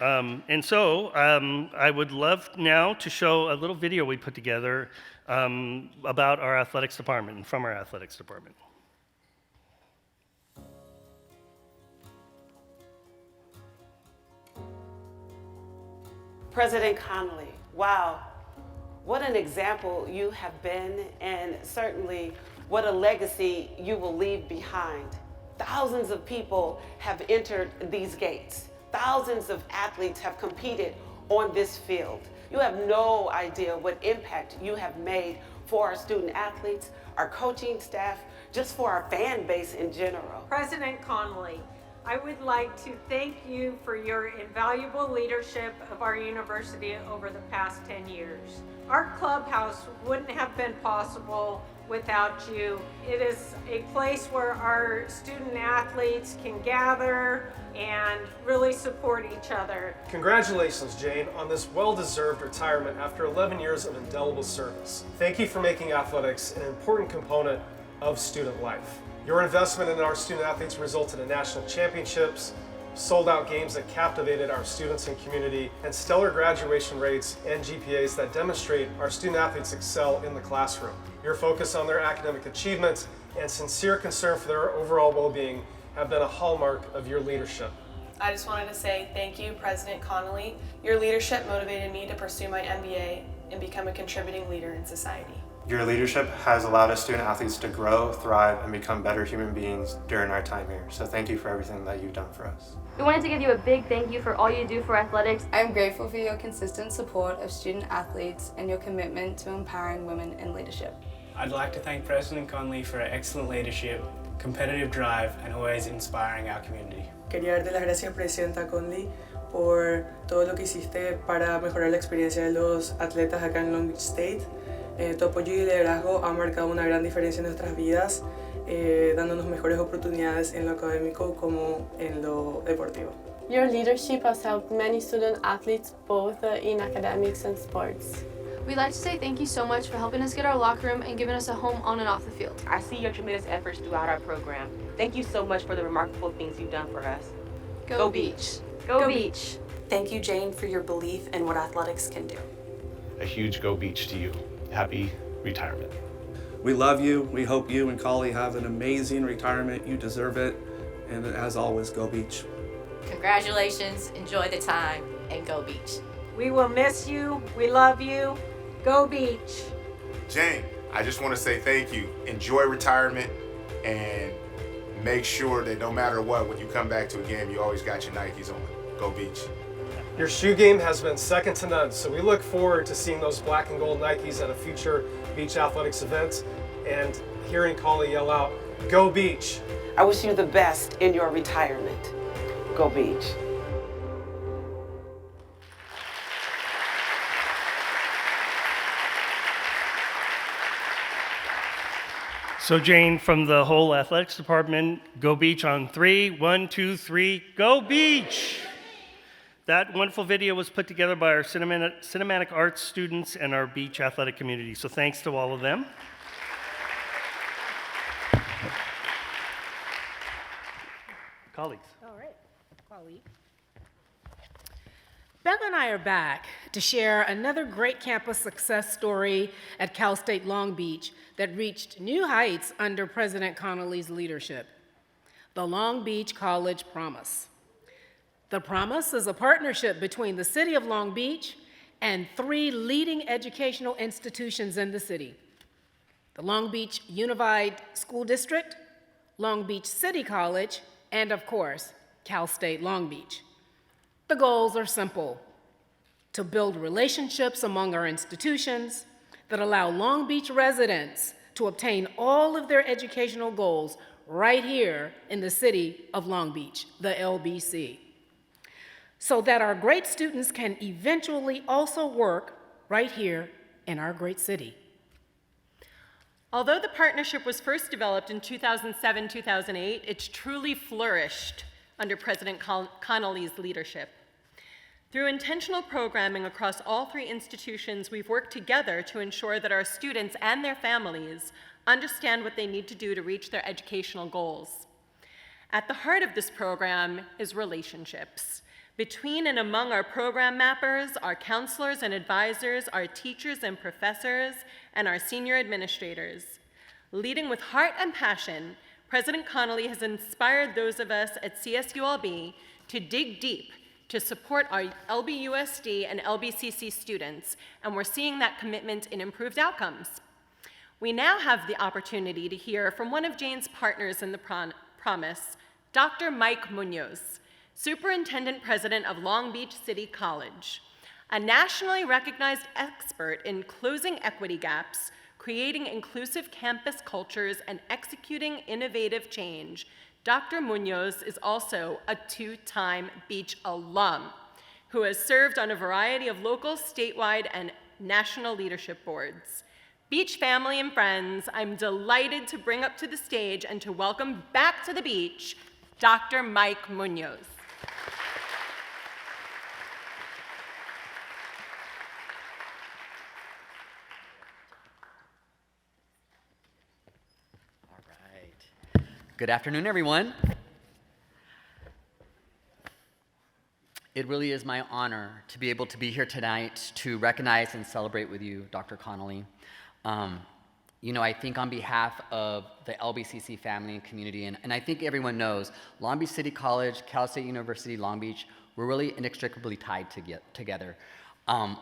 Speaker 4: And so I would love now to show a little video we put together about our athletics department and from our athletics department.
Speaker 17: President Connolly, wow, what an example you have been, and certainly what a legacy you will leave behind. Thousands of people have entered these gates. Thousands of athletes have competed on this field. You have no idea what impact you have made for our student athletes, our coaching staff, just for our fan base in general.
Speaker 18: President Connolly, I would like to thank you for your invaluable leadership of our university over the past 10 years. Our clubhouse wouldn't have been possible without you. It is a place where our student athletes can gather and really support each other.
Speaker 19: Congratulations, Jane, on this well-deserved retirement after 11 years of indelible service. Thank you for making athletics an important component of student life. Your investment in our student athletes resulted in national championships, sold-out games that captivated our students and community, and stellar graduation rates and GPAs that demonstrate our student athletes excel in the classroom. Your focus on their academic achievements and sincere concern for their overall well-being have been a hallmark of your leadership.
Speaker 20: I just wanted to say thank you, President Connolly. Your leadership motivated me to pursue my MBA and become a contributing leader in society.
Speaker 21: Your leadership has allowed us student athletes to grow, thrive, and become better human beings during our time here. So thank you for everything that you've done for us.
Speaker 22: We wanted to give you a big thank you for all you do for athletics.
Speaker 23: I'm grateful for your consistent support of student athletes and your commitment to empowering women in leadership.
Speaker 24: I'd like to thank President Connolly for her excellent leadership, competitive drive, and always inspiring our community.
Speaker 25: Quería darte las gracias, Presidenta Conley, por todo lo que hiciste para mejorar la experiencia de los atletas acá en Long Beach State. Tu apoyo y liderazgo han marcado una gran diferencia en nuestras vidas, dándonos mejores oportunidades en lo académico como en lo deportivo.
Speaker 26: Your leadership has helped many student athletes both in academics and sports.
Speaker 22: We'd like to say thank you so much for helping us get our locker room and giving us a home on and off the field.
Speaker 27: I see your tremendous efforts throughout our program. Thank you so much for the remarkable things you've done for us.
Speaker 22: Go Beach.
Speaker 27: Go Beach.
Speaker 28: Thank you, Jane, for your belief in what athletics can do.
Speaker 29: A huge Go Beach to you. Happy retirement.
Speaker 30: We love you. We hope you and Collie have an amazing retirement. You deserve it. And as always, Go Beach.
Speaker 31: Congratulations, enjoy the time, and Go Beach.
Speaker 18: We will miss you. We love you. Go Beach.
Speaker 32: Jane, I just want to say thank you. Enjoy retirement and make sure that no matter what, when you come back to a game, you always got your Nikes on. Go Beach.
Speaker 19: Your shoe game has been second to none, so we look forward to seeing those black and gold Nikes at a future beach athletics event and hearing Collie yell out, Go Beach.
Speaker 17: I wish you the best in your retirement. Go Beach.
Speaker 4: So Jane, from the whole athletics department, Go Beach on 3. 1, 2, 3, Go Beach! That wonderful video was put together by our cinematic arts students and our beach athletic community. So thanks to all of them. Colleagues.
Speaker 1: All right, colleague. Beth and I are back to share another great campus success story at Cal State Long Beach that reached new heights under President Connolly's leadership, the Long Beach College Promise. The Promise is a partnership between the City of Long Beach and 3 leading educational institutions in the city: the Long Beach Unified School District, Long Beach City College, and of course, Cal State Long Beach. The goals are simple: to build relationships among our institutions that allow Long Beach residents to obtain all of their educational goals right here in the city of Long Beach, the LBC, so that our great students can eventually also work right here in our great city.
Speaker 12: Although the partnership was first developed in 2007-2008, it's truly flourished under President Connolly's leadership. Through intentional programming across all 3 institutions, we've worked together to ensure that our students and their families understand what they need to do to reach their educational goals. At the heart of this program is relationships between and among our program mappers, our counselors and advisors, our teachers and professors, and our senior administrators. Leading with heart and passion, President Connolly has inspired those of us at CSULB to dig deep to support our LBUSD and LBCC students, and we're seeing that commitment in improved outcomes. We now have the opportunity to hear from one of Jane's partners in the Promise, Dr. Mike Munoz, Superintendent President of Long Beach City College. A nationally recognized expert in closing equity gaps, creating inclusive campus cultures, and executing innovative change, Dr. Munoz is also a 2-time Beach alum who has served on a variety of local, statewide, and national leadership boards. Beach family and friends, I'm delighted to bring up to the stage and to welcome back to the beach, Dr. Mike Munoz.
Speaker 2: Good afternoon, everyone. It really is my honor to be able to be here tonight to recognize and celebrate with you, Dr. Connolly. I think on behalf of the LBCC family and community, and I think everyone knows, Long Beach City College, Cal State University, Long Beach, we're really inextricably tied together.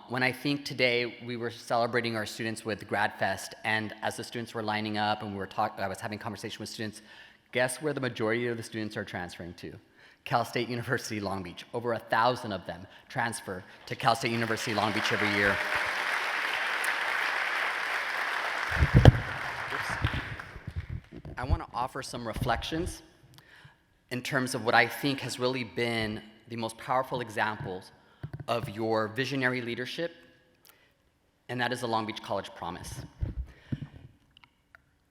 Speaker 2: When I think today we were celebrating our students with Grad Fest, and as the students were lining up and I was having conversation with students, guess where the majority of the students are transferring to? Cal State University, Long Beach. Over 1,000 of them transfer to Cal State University, Long Beach every year. I want to offer some reflections in terms of what I think has really been the most powerful examples of your visionary leadership, and that is the Long Beach College Promise.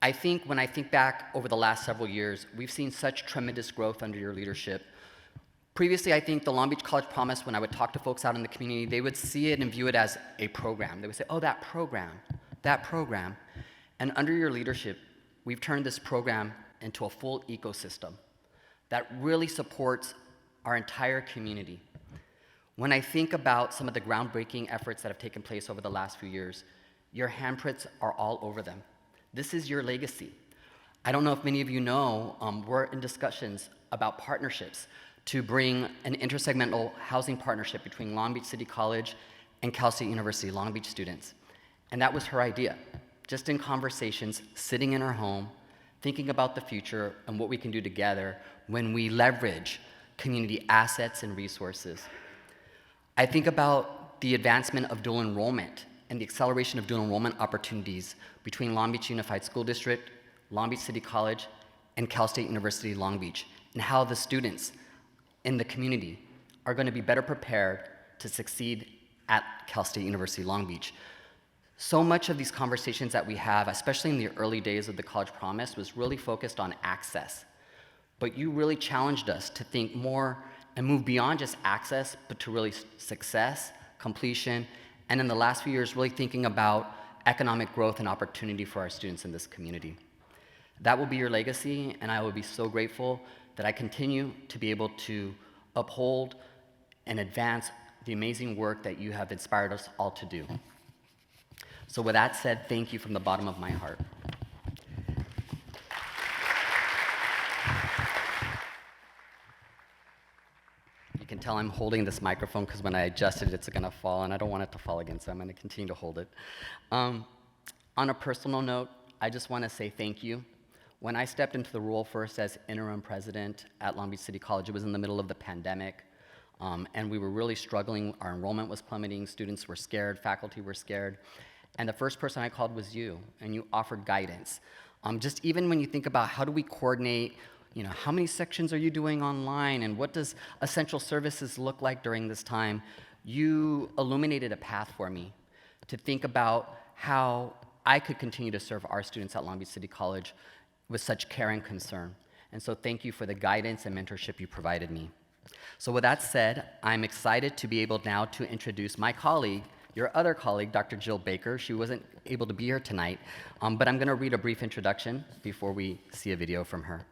Speaker 2: I think when I think back over the last several years, we've seen such tremendous growth under your leadership. Previously, I think the Long Beach College Promise, when I would talk to folks out in the community, they would see it and view it as a program. They would say, oh, that program. And under your leadership, we've turned this program into a full ecosystem that really supports our entire community. When I think about some of the groundbreaking efforts that have taken place over the last few years, your handprints are all over them. This is your legacy. I don't know if many of you know, we're in discussions about partnerships to bring an intersegmental housing partnership between Long Beach City College and Cal State University, Long Beach students. And that was her idea, just in conversations, sitting in her home, thinking about the future and what we can do together when we leverage community assets and resources. I think about the advancement of dual enrollment and the acceleration of dual enrollment opportunities between Long Beach Unified School District, Long Beach City College, and Cal State University, Long Beach, and how the students in the community are going to be better prepared to succeed at Cal State University, Long Beach. So much of these conversations that we have, especially in the early days of the College Promise, was really focused on access. But you really challenged us to think more and move beyond just access, but to really success, completion, and in the last few years, really thinking about economic growth and opportunity for our students in this community. That will be your legacy, and I will be so grateful that I continue to be able to uphold and advance the amazing work that you have inspired us all to do. So with that said, thank you from the bottom of my heart. You can tell I'm holding this microphone because when I adjust it, it's gonna fall, and I don't want it to fall again, so I'm gonna continue to hold it. On a personal note, I just wanna say thank you. When I stepped into the role first as interim president at Long Beach City College, it was in the middle of the pandemic, and we were really struggling. Our enrollment was plummeting, students were scared, faculty were scared, and the first person I called was you, and you offered guidance. Just even when you think about how do we coordinate, how many sections are you doing online, and what does essential services look like during this time, you illuminated a path for me to think about how I could continue to serve our students at Long Beach City College with such care and concern. And so thank you for the guidance and mentorship you provided me. So with that said, I'm excited to be able now to introduce my colleague, your other colleague, Dr. Jill Baker. She wasn't able to be here tonight, but I'm gonna read a brief introduction before we see a video from her.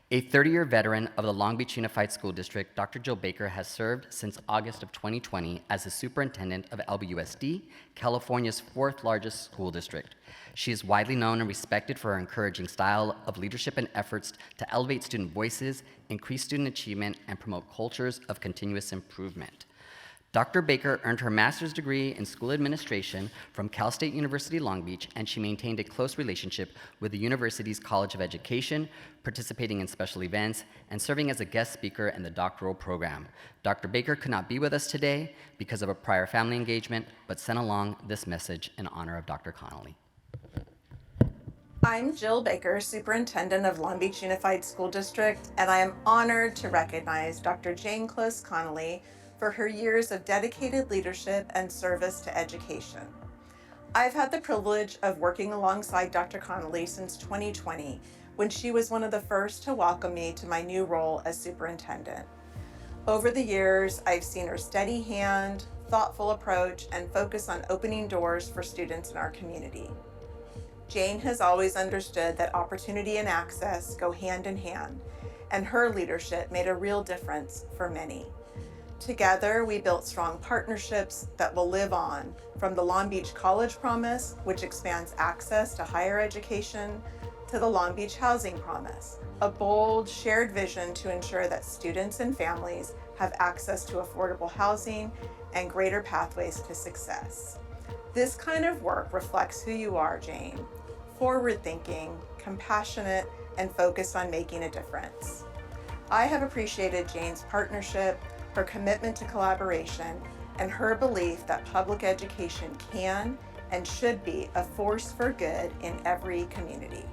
Speaker 2: A 30-year veteran of the Long Beach Unified School District, Dr. Jill Baker has served since August of 2020 as the superintendent of LBUSD, California's fourth largest school district. She is widely known and respected for her encouraging style of leadership and efforts to elevate student voices, increase student achievement, and promote cultures of continuous improvement. Dr. Baker earned her master's degree in school administration from Cal State University, Long Beach, and she maintained a close relationship with the university's College of Education, participating in special events, and serving as a guest speaker in the doctoral program. Dr. Baker could not be with us today because of a prior family engagement, but sent along this message in honor of Dr. Connolly.
Speaker 3: I'm Jill Baker, Superintendent of Long Beach Unified School District, and I am honored to recognize Dr. Jane Close Connolly for her years of dedicated leadership and service to education. I've had the privilege of working alongside Dr. Connolly since 2020, when she was one of the first to welcome me to my new role as superintendent. Over the years, I've seen her steady hand, thoughtful approach, and focus on opening doors for students in our community. Jane has always understood that opportunity and access go hand in hand, and her leadership made a real difference for many. Together, we built strong partnerships that will live on, from the Long Beach College Promise, which expands access to higher education, to the Long Beach Housing Promise, a bold, shared vision to ensure that students and families have access to affordable housing and greater pathways to success. This kind of work reflects who you are, Jane: forward-thinking, compassionate, and focused on making a difference. I have appreciated Jane's partnership, her commitment to collaboration, and her belief that public education can and should be a force for good in every community.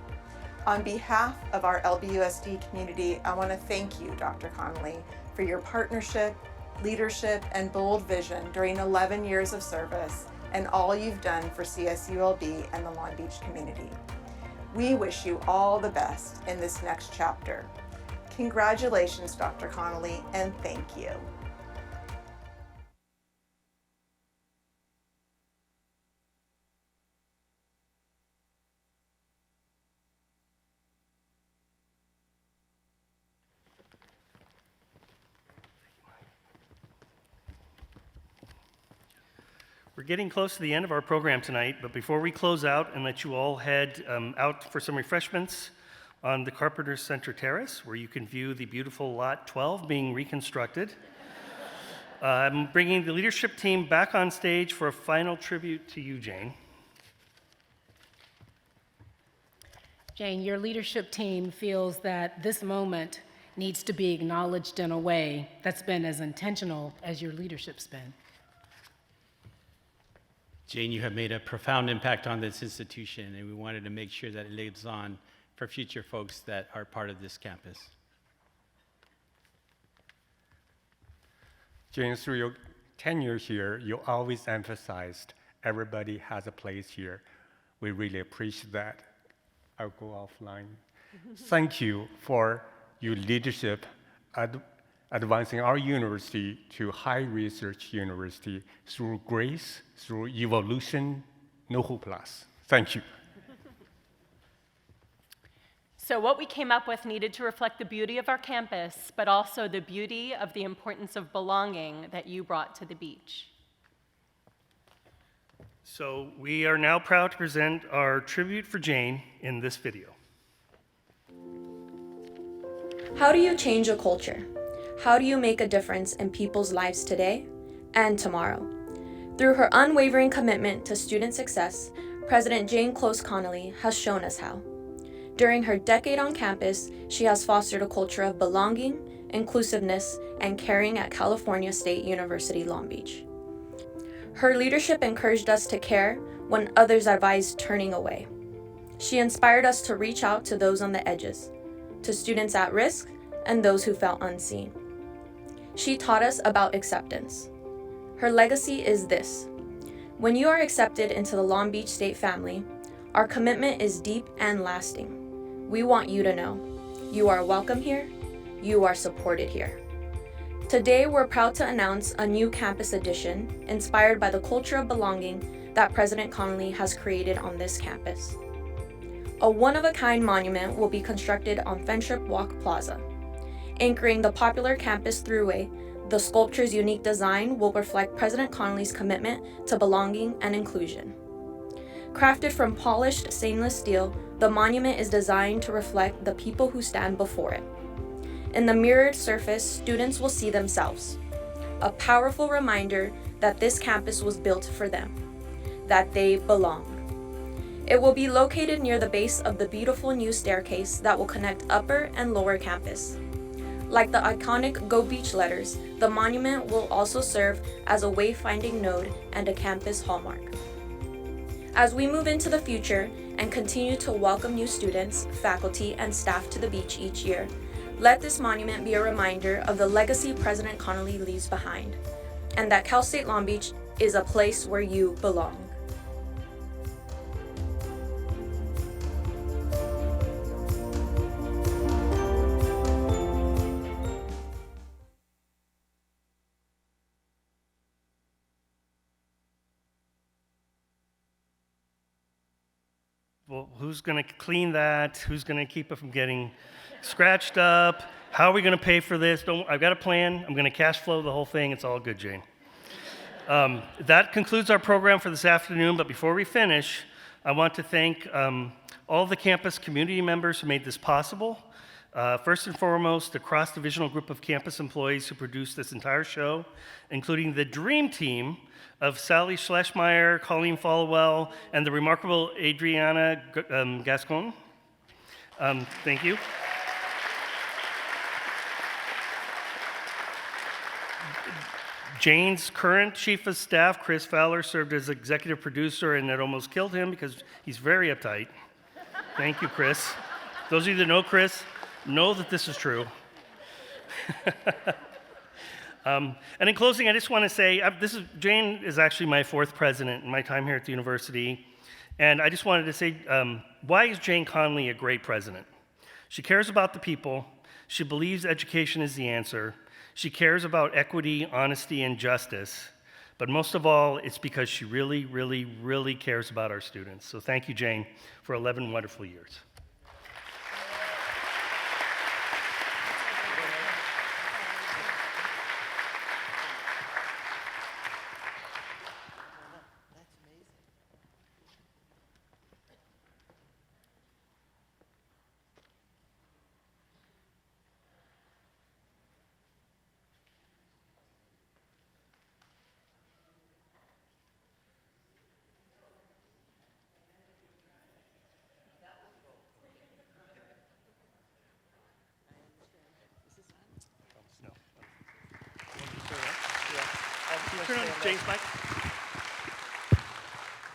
Speaker 3: On behalf of our LBUSD community, I want to thank you, Dr. Connolly, for your partnership, leadership, and bold vision during 11 years of service and all you've done for CSULB and the Long Beach community. We wish you all the best in this next chapter. Congratulations, Dr. Connolly, and thank you.
Speaker 4: We're getting close to the end of our program tonight, but before we close out and let you all head out for some refreshments on the Carpenter Center Terrace, where you can view the beautiful Lot 12 being reconstructed, I'm bringing the leadership team back on stage for a final tribute to you, Jane.
Speaker 1: Jane, your leadership team feels that this moment needs to be acknowledged in a way that's been as intentional as your leadership's been.
Speaker 5: Jane, you have made a profound impact on this institution, and we wanted to make sure that it lives on for future folks that are part of this campus.
Speaker 6: Jane, through your tenure here, you always emphasized everybody has a place here. We really appreciate that. I'll go offline. Thank you for your leadership advancing our university to high research university through grace, through evolution, no hope plus. Thank you.
Speaker 12: So what we came up with needed to reflect the beauty of our campus, but also the beauty of the importance of belonging that you brought to the beach.
Speaker 4: So we are now proud to present our tribute for Jane in this video.
Speaker 22: How do you change a culture? How do you make a difference in people's lives today and tomorrow? Through her unwavering commitment to student success, President Jane Close Connolly has shown us how. During her decade on campus, she has fostered a culture of belonging, inclusiveness, and caring at California State University, Long Beach. Her leadership encouraged us to care when others advised turning away. She inspired us to reach out to those on the edges, to students at risk, and those who felt unseen. She taught us about acceptance. Her legacy is this: when you are accepted into the Long Beach State family, our commitment is deep and lasting. We want you to know you are welcome here, you are supported here. Today, we're proud to announce a new campus edition inspired by the culture of belonging that President Connolly has created on this campus. A one-of-a-kind monument will be constructed on Friendship Walk Plaza. Anchoring the popular campus thruway, the sculpture's unique design will reflect President Connolly's commitment to belonging and inclusion. Crafted from polished stainless steel, the monument is designed to reflect the people who stand before it. In the mirrored surface, students will see themselves, a powerful reminder that this campus was built for them, that they belong. It will be located near the base of the beautiful new staircase that will connect upper and lower campus. Like the iconic Go Beach letters, the monument will also serve as a wayfinding node and a campus hallmark. As we move into the future and continue to welcome new students, faculty, and staff to the beach each year, let this monument be a reminder of the legacy President Connolly leaves behind, and that Cal State Long Beach is a place where you belong.
Speaker 7: Who's going to clean that? Who's going to keep it from getting scratched up? How are we going to pay for this? I've got a plan. I'm going to cash flow the whole thing. It's all good, Jane. That concludes our program for this afternoon, but before we finish, I want to thank all the campus community members who made this possible. First and foremost, the cross-divisional group of campus employees who produced this entire show, including the dream team of Sally Schlesmeyer, Colleen Falwell, and the remarkable Adriana Gascon. Thank you. Jane's current chief of staff, Chris Fowler, served as executive producer, and it almost killed him because he's very uptight. Thank you, Chris. Those of you that know Chris know that this is true. And in closing, I just want to say, Jane is actually my fourth president in my time here at the university. And I just wanted to say, why is Jane Conley a great president? She cares about the people. She believes education is the answer. She cares about equity, honesty, and justice. But most of all, it's because she really, really, really cares about our students. So thank you, Jane, for 11 wonderful years.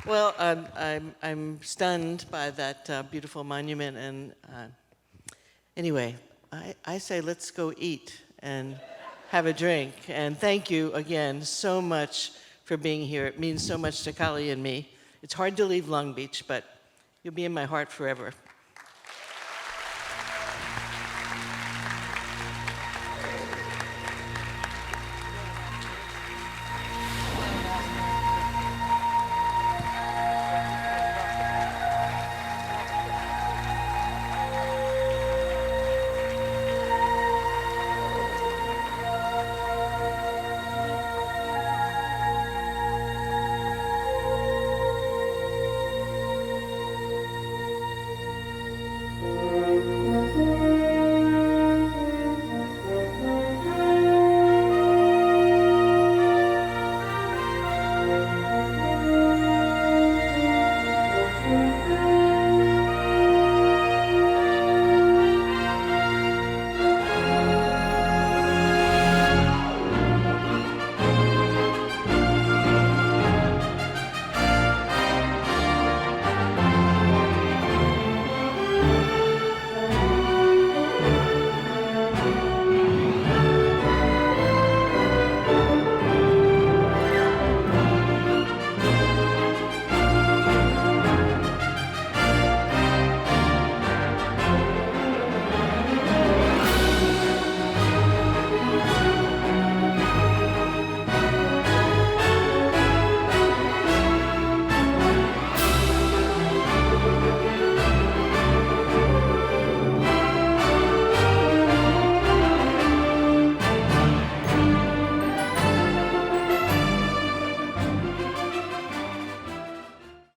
Speaker 8: Well, I'm stunned by that beautiful monument, and anyway, I say let's go eat and have a drink. And thank you again so much for being here. It means so much to Kali and me. It's hard to leave Long Beach, but you'll be in my heart forever.